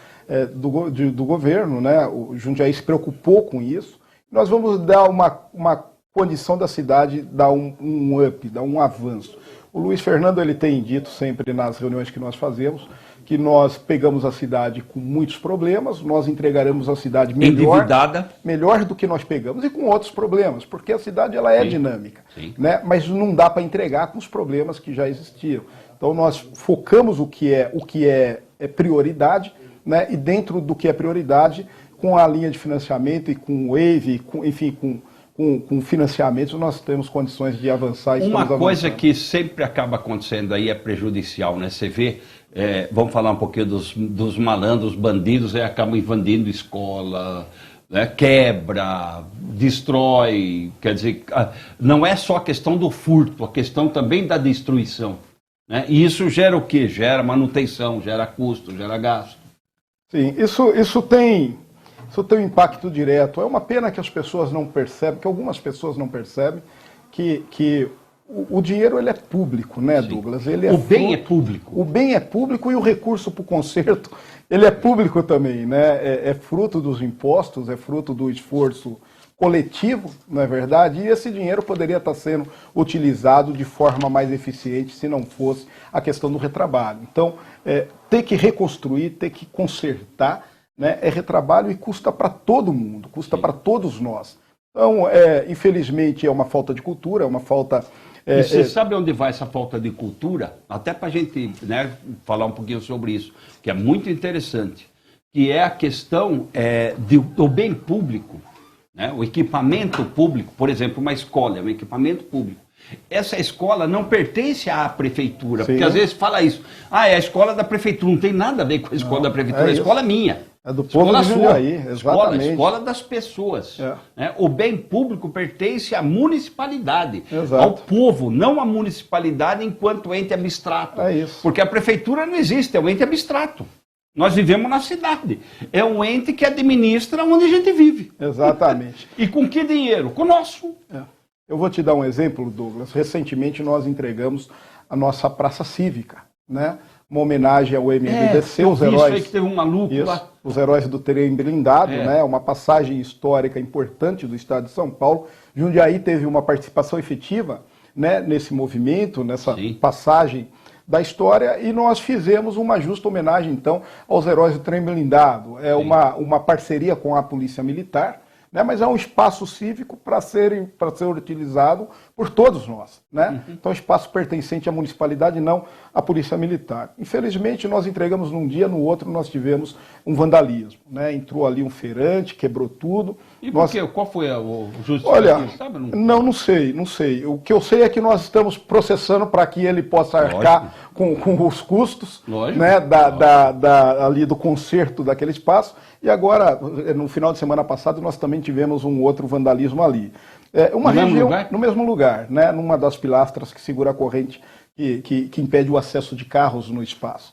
do governo, né? O Jundiaí se preocupou com isso. Nós vamos dar uma condição da cidade, dar um up, dar um avanço. O Luiz Fernando ele tem dito sempre nas reuniões que nós fazemos que nós pegamos a cidade com muitos problemas, nós entregaremos a cidade melhor do que nós pegamos e com outros problemas, porque a cidade ela é dinâmica, né? Mas não dá para entregar com os problemas que já existiam. Então nós focamos o que é prioridade, né? E dentro do que é prioridade, com a linha de financiamento e com o EIV, enfim, com com financiamentos, nós temos condições de avançar. E uma coisa avançando. que sempre acaba acontecendo aí é prejudicial, né? Você vê, vamos falar um pouquinho dos malandros, bandidos, acabam invadindo escola, né? Quebra, destrói, quer dizer, não é só a questão do furto, a questão também da destruição, né? E isso gera o quê? Gera manutenção, gera custo, gera gasto. Sim, isso tem um impacto direto. É uma pena que as pessoas não percebem, que algumas pessoas não percebem, que o dinheiro ele é público, né, Douglas? Ele o bem é público. O bem é público e o recurso para o conserto ele é público também, né? É fruto dos impostos, é fruto do esforço coletivo, não é verdade? E esse dinheiro poderia estar sendo utilizado de forma mais eficiente se não fosse a questão do retrabalho. Então, ter que reconstruir, ter que consertar, né, é retrabalho e custa para todo mundo, custa para todos nós. Então, infelizmente, é uma falta de cultura, é uma falta... E você sabe onde vai essa falta de cultura? Até para a gente, né, falar um pouquinho sobre isso, que é muito interessante, que é a questão do bem público, né, o equipamento público, por exemplo, uma escola é um equipamento público. Essa escola não pertence à prefeitura, Sim. porque às vezes fala isso. É a escola da prefeitura, não tem nada a ver com a escola da prefeitura, a escola é minha. É do povo de Jundiaí, exatamente. Escola das pessoas. Né? O bem público pertence à municipalidade, Exato. ao povo, não à municipalidade enquanto ente abstrato. É isso. Porque a prefeitura não existe, é um ente abstrato. Nós vivemos na cidade. É um ente que administra onde a gente vive. Exatamente. E com que dinheiro? Com o nosso. Eu vou te dar um exemplo, Douglas. Recentemente nós entregamos a nossa praça cívica, né? Uma homenagem ao MMDC, os heróis. Isso aí que teve um maluco lá. Os heróis do trem blindado, né? Uma passagem histórica importante do estado de São Paulo. Jundiaí teve uma participação efetiva, né, nesse movimento, nessa passagem da história, e nós fizemos uma justa homenagem, então, aos heróis do trem blindado. É uma parceria com a Polícia Militar, né, mas é um espaço cívico para ser utilizado por todos nós, né? Então, espaço pertencente à municipalidade, não à Polícia Militar. Infelizmente, nós entregamos num dia, no outro nós tivemos um vandalismo, né? Entrou ali um feirante, quebrou tudo. E por quê? Qual foi o justificativo? Olha, não sei. O que eu sei é que nós estamos processando para que ele possa arcar com os custos, né, ali do conserto daquele espaço. E agora, no final de semana passado, nós também tivemos um outro vandalismo ali. No mesmo lugar, né, numa das pilastras que segura a corrente que impede o acesso de carros no espaço.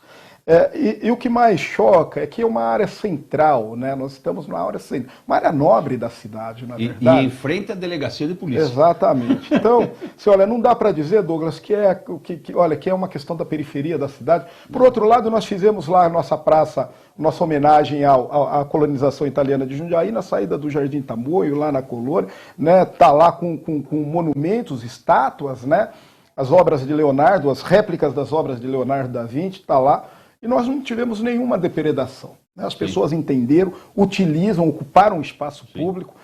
E o que mais choca é que é uma área central, né? Nós estamos numa área central, uma área nobre da cidade, na verdade. E em frente à delegacia de polícia. Exatamente. Então, olha, não dá para dizer, Douglas, que é uma questão da periferia da cidade. Por outro lado, nós fizemos lá a nossa praça, nossa homenagem à colonização italiana de Jundiaí, na saída do Jardim Tamoio, lá na colônia, né? Tá lá com monumentos, estátuas, né? As obras de Leonardo, as réplicas das obras de Leonardo da Vinci, tá lá. E nós não tivemos nenhuma depredação. Né? As pessoas entenderam, utilizam, ocuparam o espaço público.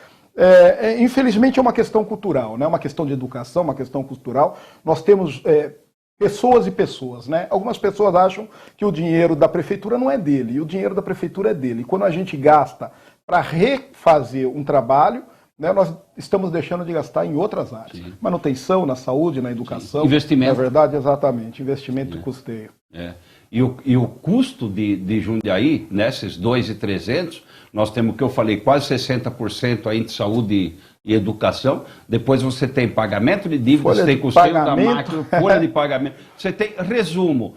Infelizmente é uma questão cultural, né? Uma questão de educação, uma questão cultural. Nós temos pessoas e pessoas. Né? Algumas pessoas acham que o dinheiro da prefeitura não é dele, e o dinheiro da prefeitura é dele. E quando a gente gasta para refazer um trabalho, né, nós estamos deixando de gastar em outras áreas. Manutenção, na saúde, na educação. Investimento. É verdade, exatamente. Investimento e custeio. E o custo de Jundiaí, nesses 2.300, nós temos o que eu falei, quase 60% aí de saúde e educação. Depois você tem pagamento de dívidas, você tem custeio da máquina, folha de pagamento. Você tem, resumo,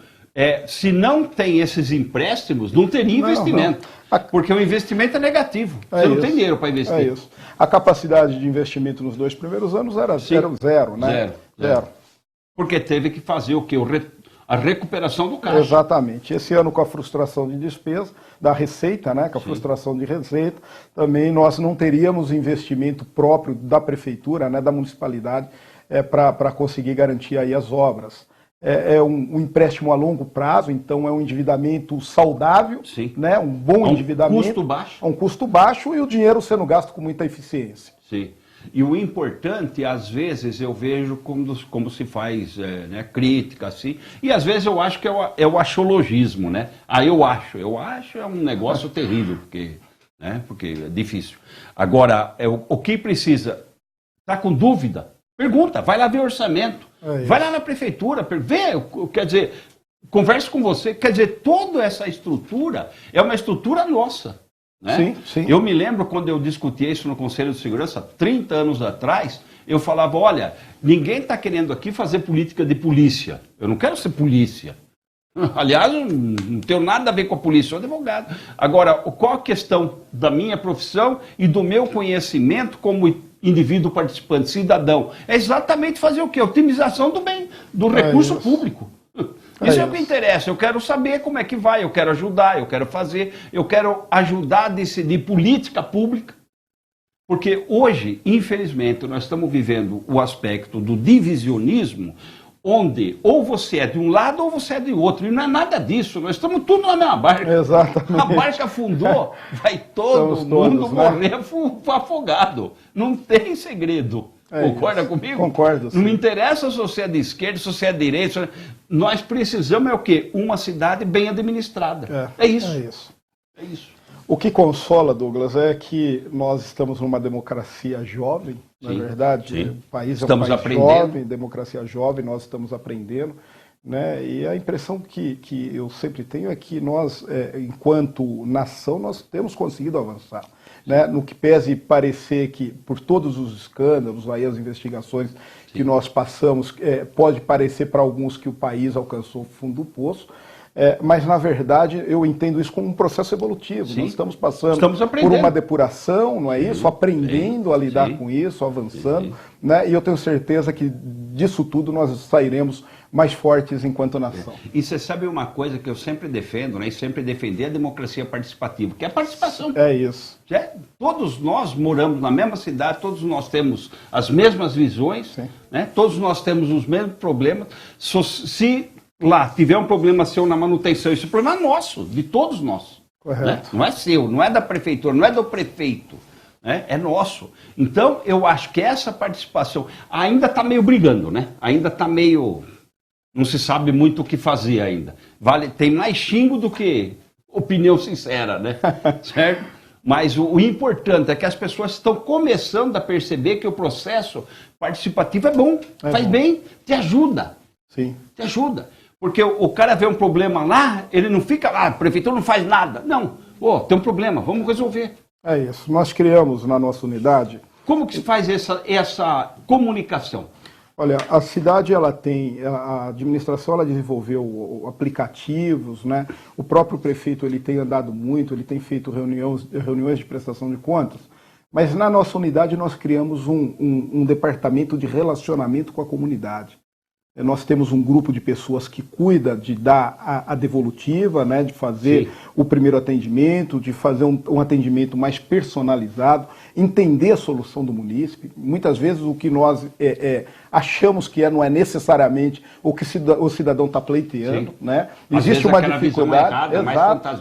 se não tem esses empréstimos, não teria investimento. Porque o investimento é negativo. Você não tem dinheiro para investir. É isso. A capacidade de investimento nos 2 primeiros anos era zero, né? Zero. Porque teve que fazer o quê? A recuperação do caixa. Exatamente. Esse ano, com a frustração de despesa, da receita, né, com a frustração de receita, também nós não teríamos investimento próprio da prefeitura, né, da municipalidade, para conseguir garantir aí as obras. É um empréstimo a longo prazo, então é um endividamento saudável, né, um bom endividamento. Custo baixo. Um custo baixo e o dinheiro sendo gasto com muita eficiência. Sim. E o importante, às vezes, eu vejo como se faz né, crítica, assim, e às vezes eu acho que é o achologismo, né? Eu acho é um negócio terrível, porque é difícil. Agora, o que precisa? Está com dúvida? Pergunta, vai lá ver o orçamento. Vai lá na prefeitura, vê, quer dizer, converse com você. Quer dizer, toda essa estrutura é uma estrutura nossa. Né? Sim, sim. Eu me lembro quando eu discutia isso no Conselho de Segurança, 30 anos atrás, eu falava, olha, ninguém está querendo aqui fazer política de polícia. Eu não quero ser polícia. Aliás, não tenho nada a ver com a polícia, sou advogado. Agora, qual a questão da minha profissão e do meu conhecimento como indivíduo participante, cidadão? É exatamente fazer o quê? Otimização do bem, do recurso público. Isso é o que interessa. Eu quero saber como é que vai, eu quero ajudar, eu quero fazer, eu quero ajudar a decidir política pública. Porque hoje, infelizmente, nós estamos vivendo o aspecto do divisionismo, onde ou você é de um lado ou você é de outro. E não é nada disso, nós estamos tudo na mesma barca. Exatamente. A barca afundou, vai todo mundo morrer afogado. Não tem segredo. Concorda comigo? Concordo. Não me interessa se você é de esquerda, se você é de direita. Nós precisamos é o quê? Uma cidade bem administrada. É isso. É isso. O que consola, Douglas, é que nós estamos numa democracia jovem, na verdade. Sim. O país estamos é um país jovem, democracia jovem, nós estamos aprendendo. Né? E a impressão que eu sempre tenho é que nós, enquanto nação, nós temos conseguido avançar. Né? No que pese parecer que, por todos os escândalos, aí as investigações que nós passamos, pode parecer para alguns que o país alcançou o fundo do poço, mas, na verdade, eu entendo isso como um processo evolutivo. Nós estamos passando por uma depuração, não é isso? Aprendendo a lidar com isso, avançando. Né? E eu tenho certeza que disso tudo nós sairemos mais fortes enquanto nação. E você sabe uma coisa que eu sempre defendo, né? E sempre defender a democracia participativa, que é a participação. É isso. Todos nós moramos na mesma cidade, todos nós temos as mesmas visões, né? Todos nós temos os mesmos problemas. Se lá tiver um problema seu na manutenção, esse problema é nosso, de todos nós. Né? Não é seu, não é da prefeitura, não é do prefeito. Né? É nosso. Então, eu acho que essa participação ainda está meio brigando, né? Ainda está meio... Não se sabe muito o que fazer ainda. Tem mais xingo do que opinião sincera, né? Certo? Mas o importante é que as pessoas estão começando a perceber que o processo participativo é bom, faz bem, te ajuda. Sim. Te ajuda. Porque o cara vê um problema lá, ele não fica lá, a prefeitura não faz nada. Não. Tem um problema, vamos resolver. É isso. Nós criamos na nossa unidade... Como que se faz essa comunicação? Olha, a cidade, a administração, ela desenvolveu aplicativos, né? O próprio prefeito, ele tem andado muito, ele tem feito reuniões de prestação de contas, mas na nossa unidade nós criamos um departamento de relacionamento com a comunidade. Nós temos um grupo de pessoas que cuida de dar a devolutiva, né, de fazer o primeiro atendimento, de fazer um atendimento mais personalizado, entender a solução do munícipe. Muitas vezes o que nós achamos que não é necessariamente o que o cidadão está pleiteando. Né? Existe uma dificuldade.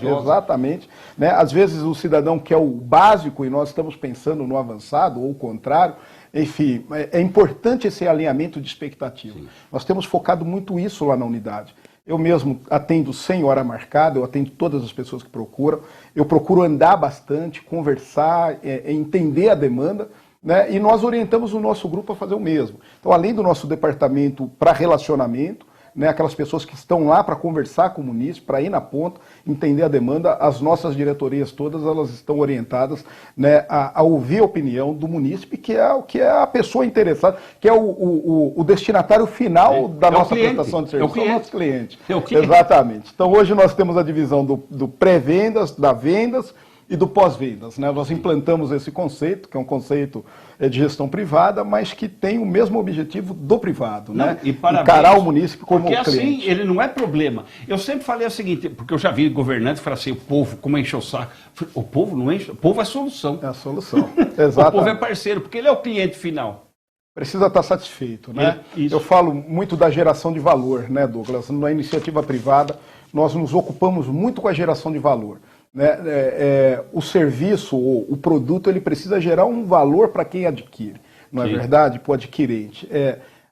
Exatamente. Né? Às vezes o cidadão quer o básico e nós estamos pensando no avançado, ou o contrário. Enfim, é importante esse alinhamento de expectativa. Nós temos focado muito isso lá na unidade. Eu mesmo atendo sem hora marcada, eu atendo todas as pessoas que procuram. Eu procuro andar bastante, conversar, entender a demanda, né? E nós orientamos o nosso grupo a fazer o mesmo. Então, além do nosso departamento para relacionamento, né, aquelas pessoas que estão lá para conversar com o munícipe, para ir na ponta, entender a demanda, as nossas diretorias todas elas estão orientadas, né, a ouvir a opinião do munícipe, que é a pessoa interessada, que é o destinatário final da nossa prestação de serviço, é o nosso cliente. Exatamente. Então hoje nós temos a divisão do pré-vendas, da vendas e do pós-vendas. Né? Nós implantamos esse conceito, que é um conceito de gestão privada, mas que tem o mesmo objetivo do privado, né? E encarar o munícipe como cliente. Porque assim, ele não é problema. Eu sempre falei o seguinte, porque eu já vi governantes falar assim, o povo, como enche o saco. O povo não enche, o povo é a solução. É a solução, exato. O povo é parceiro, porque ele é o cliente final. Precisa estar satisfeito, né? Eu falo muito da geração de valor, né, Douglas? Na iniciativa privada, nós nos ocupamos muito com a geração de valor. Né? O serviço, o produto, ele precisa gerar um valor para quem adquire, não é verdade? Para o adquirente.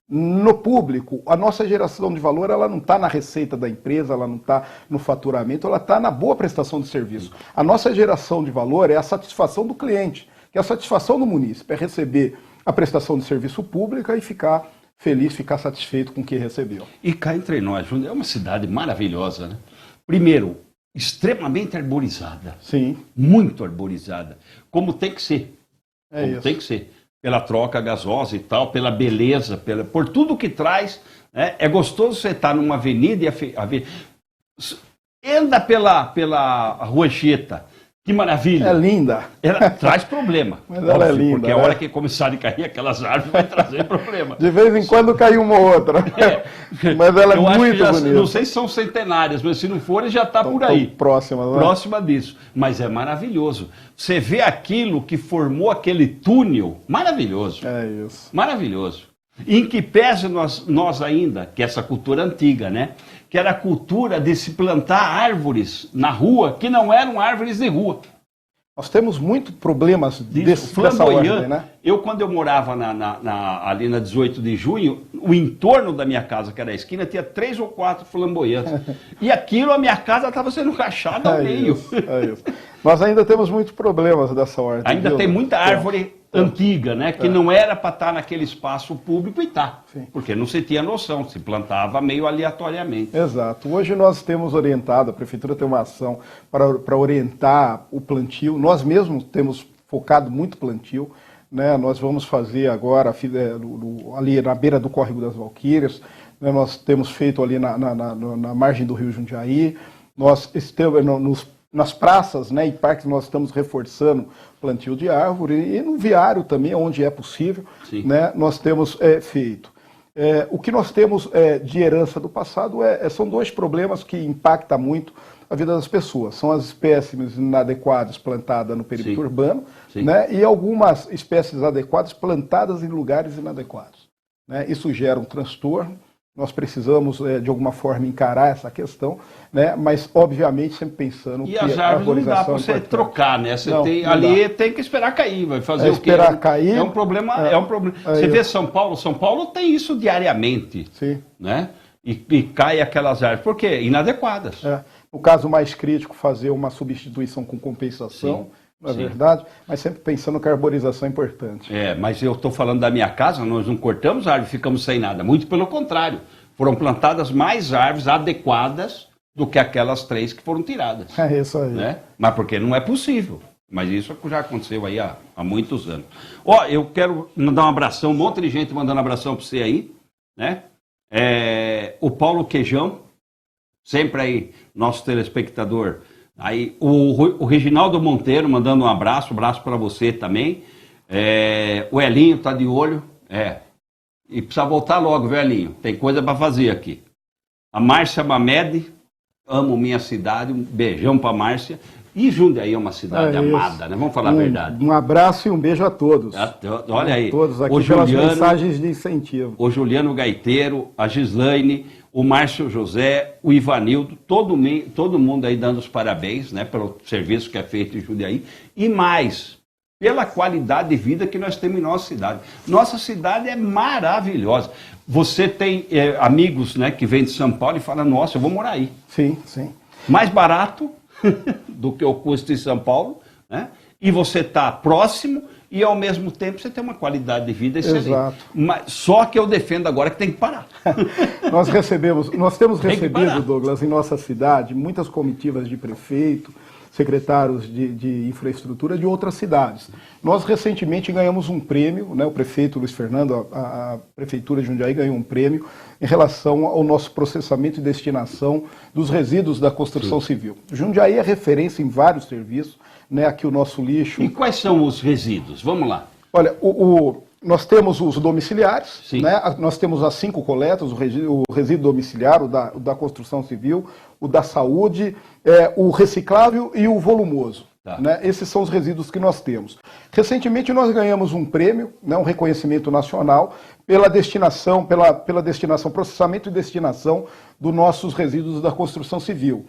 No público, a nossa geração de valor ela não está na receita da empresa, ela não está no faturamento, ela está na boa prestação de serviço. A nossa geração de valor é a satisfação do cliente, que é a satisfação do munícipe, é receber a prestação de serviço público e ficar feliz, ficar satisfeito com o que recebeu. E cá entre nós, Jundiaí é uma cidade maravilhosa, né? Primeiro, extremamente arborizada. Sim. Muito arborizada. Como tem que ser. É isso. Tem que ser. Pela troca gasosa e tal, pela beleza, por tudo que traz. Né? É gostoso você estar numa avenida e anda pela Rua Anchieta. Que maravilha. É linda. Ela traz problema. Mas ela é linda. Porque a hora que começar a cair aquelas árvores vai trazer problema. De vez em quando cai uma ou outra. Mas ela é muito bonita. Não sei se são centenárias, mas se não forem já está por aí. Próxima, não é? Próxima disso. Mas é maravilhoso. Você vê aquilo que formou aquele túnel, maravilhoso. É isso. Maravilhoso. Em que pese nós ainda, que é essa cultura antiga, né? Que era a cultura de se plantar árvores na rua, que não eram árvores de rua. Nós temos muitos problemas dessa ordem, né? Quando eu morava ali na 18 de junho, o entorno da minha casa, que era a esquina, tinha 3 ou 4 flamboyantes. E aquilo, a minha casa estava sendo rachada ao meio. É isso. Nós ainda temos muitos problemas dessa ordem. Ainda tem muita árvore antiga, né? Que não era para estar naquele espaço público e tá. Sim. Porque não se tinha noção, se plantava meio aleatoriamente. Exato. Hoje nós temos orientado, a Prefeitura tem uma ação para orientar o plantio. Nós mesmos temos focado muito plantio. Né? Nós vamos fazer agora, ali na beira do Córrego das Valquírias, né? Nós temos feito ali na margem do Rio Jundiaí. Nós estamos nas praças, né, e parques nós estamos reforçando plantio de árvore e no viário também, onde é possível, né, nós temos feito. O que nós temos de herança do passado são 2 problemas que impactam muito a vida das pessoas. São as espécies inadequadas plantadas no perímetro urbano, né, e algumas espécies adequadas plantadas em lugares inadequados. Né? Isso gera um transtorno. Nós precisamos, de alguma forma, encarar essa questão, né? Mas, obviamente, sempre pensando que as árvores não dá para você trocar, né? Ali tem que esperar cair, vai fazer o quê? Esperar cair. É um problema. Você vê São Paulo tem isso diariamente. Sim. Né? E cai aquelas árvores. Por quê? Inadequadas. No caso mais crítico, fazer uma substituição com compensação. Não é verdade? Mas sempre pensando que a arborização é importante. Mas eu estou falando da minha casa, nós não cortamos árvore e ficamos sem nada. Muito pelo contrário. Foram plantadas mais árvores adequadas do que aquelas 3 que foram tiradas. É isso aí. Né? Mas porque não é possível. Mas isso já aconteceu aí há muitos anos. Eu quero mandar um abração, um monte de gente mandando abração para você aí. Né? O Paulo Queijão, sempre aí, nosso telespectador. Aí, o Reginaldo Monteiro mandando um abraço para você também. O Elinho está de olho. E precisa voltar logo, viu, Elinho? Tem coisa para fazer aqui. A Márcia Mamed, amo minha cidade, um beijão para a Márcia. E Jundiaí é uma cidade amada, né? Vamos falar a verdade. Um abraço e um beijo a todos. Olha aí. Todos aqui pelas mensagens de incentivo. O Juliano Gaiteiro, a Gislaine, o Márcio José, o Ivanildo, todo mundo aí dando os parabéns, né, pelo serviço que é feito em Jundiaí. E mais, pela qualidade de vida que nós temos em nossa cidade. Nossa cidade é maravilhosa. Você tem amigos, né, que vêm de São Paulo e falam, nossa, eu vou morar aí. Sim, sim. Mais barato do que o custo em São Paulo, né? E você está próximo e ao mesmo tempo você tem uma qualidade de vida excelente. Exato. Mas só que eu defendo agora que tem que parar. Nós temos recebido, Douglas, em nossa cidade, muitas comitivas de prefeito, secretários de infraestrutura de outras cidades. Nós recentemente ganhamos um prêmio, né, o prefeito Luiz Fernando, a Prefeitura de Jundiaí ganhou um prêmio em relação ao nosso processamento e destinação dos resíduos da construção civil. Jundiaí é referência em vários serviços, né, aqui o nosso lixo... E quais são os resíduos? Vamos lá. Olha, nós temos os domiciliares, né? Nós temos as 5 coletas, o resíduo domiciliar, o da construção civil, o da saúde, o reciclável e o volumoso. Né? Esses são os resíduos que nós temos. Recentemente nós ganhamos um prêmio, né, um reconhecimento nacional, pela destinação, processamento e destinação dos nossos resíduos da construção civil.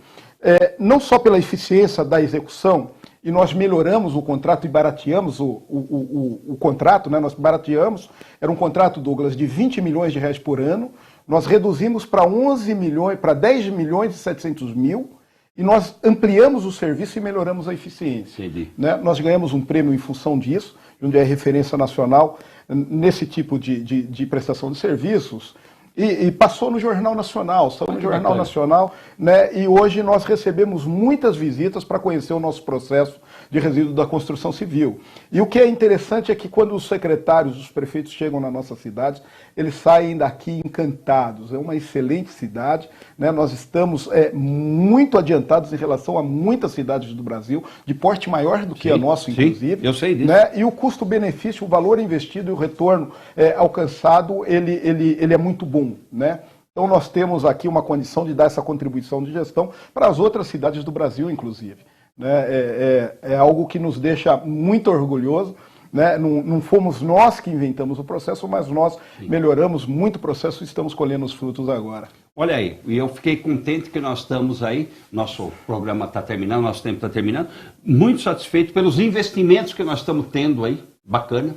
Não só pela eficiência da execução, e nós melhoramos o contrato e barateamos o contrato, né? Nós barateamos, era um contrato, Douglas, de 20 milhões de reais por ano, nós reduzimos para 11 milhões, para 10 milhões e 700 mil, e nós ampliamos o serviço e melhoramos a eficiência. Né? Nós ganhamos um prêmio em função disso, Jundiaí é referência nacional nesse tipo de prestação de serviços. E passou no Jornal Nacional, saiu no Jornal Nacional, né? E hoje nós recebemos muitas visitas para conhecer o nosso processo de resíduo da construção civil. E o que é interessante é que quando os secretários, os prefeitos chegam na nossa cidade, eles saem daqui encantados. É uma excelente cidade, né? Nós estamos muito adiantados em relação a muitas cidades do Brasil, de porte maior do que a nossa, inclusive. Eu sei disso. Né? E o custo-benefício, o valor investido e o retorno alcançado, ele é muito bom. Né? Então nós temos aqui uma condição de dar essa contribuição de gestão para as outras cidades do Brasil, inclusive. Né? É algo que nos deixa muito orgulhoso. Né? Não fomos nós que inventamos o processo, mas nós melhoramos muito o processo e estamos colhendo os frutos agora. Olha aí, e eu fiquei contente que nós estamos aí, nosso programa está terminando, nosso tempo está terminando, muito satisfeito pelos investimentos que nós estamos tendo aí, bacana,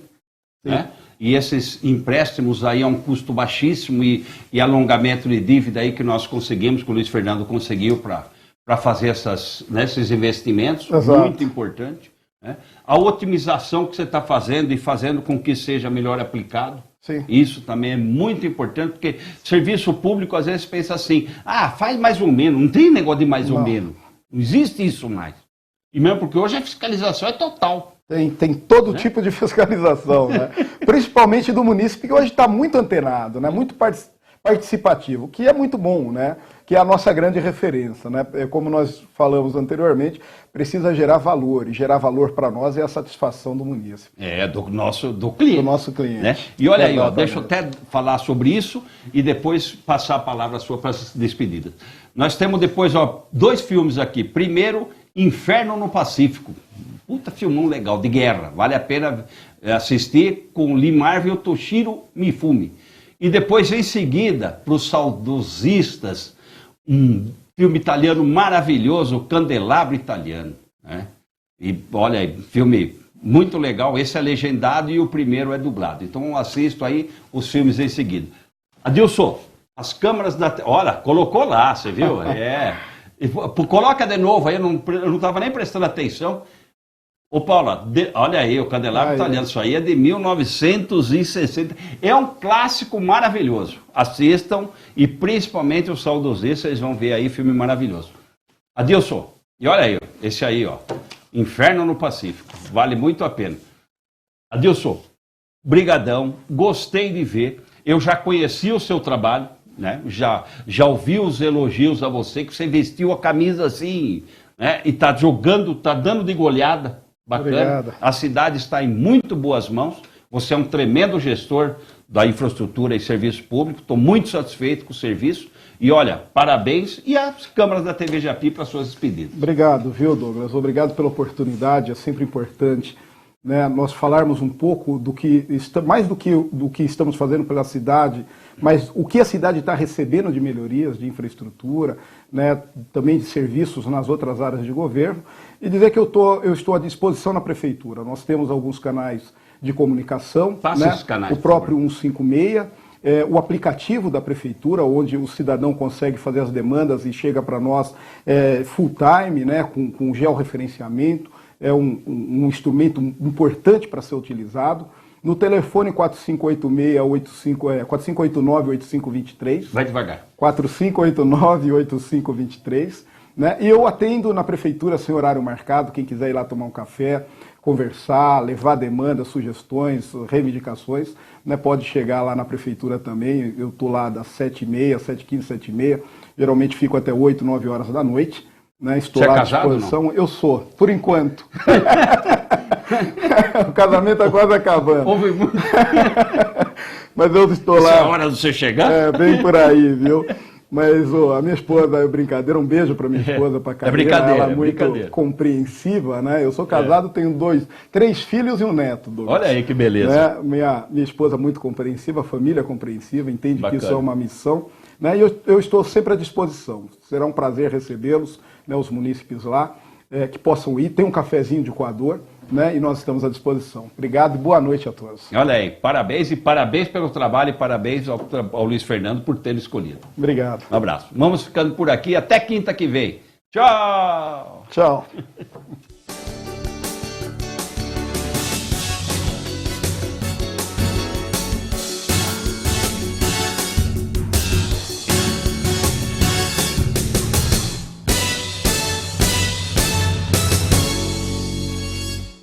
né? E esses empréstimos aí a um custo baixíssimo e alongamento de dívida aí que nós conseguimos, que o Luiz Fernando conseguiu para fazer esses investimentos, Exato. Muito importante. Né? A otimização que você está fazendo e fazendo com que seja melhor aplicado, Sim. Isso também é muito importante, porque serviço público às vezes pensa assim, faz mais ou menos, não tem negócio de mais ou menos, não existe isso mais. E mesmo porque hoje a fiscalização é total. Tem todo tipo de fiscalização, né? Principalmente do munícipe, que hoje está muito antenado, né? Muito participativo, que é muito bom, né? Que é a nossa grande referência, né? Como nós falamos anteriormente, precisa gerar valor, e gerar valor para nós é a satisfação do munícipe. Do cliente. Do nosso cliente. Né? E olha aí, deixa eu até falar sobre isso e depois passar a palavra sua para as despedidas. Nós temos depois 2 filmes aqui. Primeiro, Inferno no Pacífico. Puta filmão legal, de guerra. Vale a pena assistir com Lee Marvin e o Toshiro Mifune. E depois, em seguida, para os saudosistas, um filme italiano maravilhoso, O Candelabro Italiano. Né? E olha aí, filme muito legal. Esse é legendado e o primeiro é dublado. Então assisto aí os filmes em seguida. Adilson, as câmeras da... Olha, colocou lá, você viu? Coloca de novo aí, eu não estava nem prestando atenção. Ô Paula, olha aí, o Candelabro Italiano, isso aí é de 1960. É um clássico maravilhoso. Assistam e principalmente os saudosistas, vocês vão ver aí filme maravilhoso. Adilson, e olha aí, esse aí, Inferno no Pacífico. Vale muito a pena. Adilson, brigadão, gostei de ver. Eu já conheci o seu trabalho, né? Já ouvi os elogios a você, que você vestiu a camisa assim, né? E tá jogando, tá dando de goleada. Bacana. Obrigado. A cidade está em muito boas mãos. Você é um tremendo gestor da infraestrutura e serviço público. Estou muito satisfeito com o serviço. E olha, parabéns. E as câmaras da TV Japi para suas despedidas. Obrigado, viu, Douglas? Obrigado pela oportunidade. É sempre importante, né, nós falarmos um pouco mais do que estamos fazendo pela cidade, mas o que a cidade está recebendo de melhorias, de infraestrutura, né, também de serviços nas outras áreas de governo, e dizer que eu estou à disposição na prefeitura. Nós temos alguns canais de comunicação, né, esses canais, o próprio 156, o aplicativo da prefeitura, onde o cidadão consegue fazer as demandas e chega para nós full time, né, com georreferenciamento. É um instrumento importante para ser utilizado. No telefone 4589-8523. Vai devagar. 4589-8523. Né? E eu atendo na prefeitura sem horário marcado, quem quiser ir lá tomar um café, conversar, levar demandas, sugestões, reivindicações, né? Pode chegar lá na prefeitura também. Eu estou lá das 7h30, 7h15, 7h30. Geralmente fico até 8, 9 horas da noite. Né? Estou lá à disposição. Eu sou, por enquanto. O casamento está quase acabando. Mas eu estou lá. É a hora de você chegar? Bem por aí, viu? Mas a minha esposa é brincadeira, um beijo para minha esposa, para a Camila. Brincadeira, ela é muito compreensiva, né? Eu sou casado, tenho 3 filhos e um neto. Olha aí que beleza. Né? Minha esposa é muito compreensiva, a família é compreensiva, entende que isso é uma missão. Né? E eu estou sempre à disposição. Será um prazer recebê-los, né, os munícipes lá, que possam ir. Tem um cafezinho de coador, né, e nós estamos à disposição. Obrigado e boa noite a todos. Olha aí, parabéns pelo trabalho e parabéns ao Luiz Fernando por ter escolhido. Obrigado. Um abraço. Vamos ficando por aqui. Até quinta que vem. Tchau! Tchau.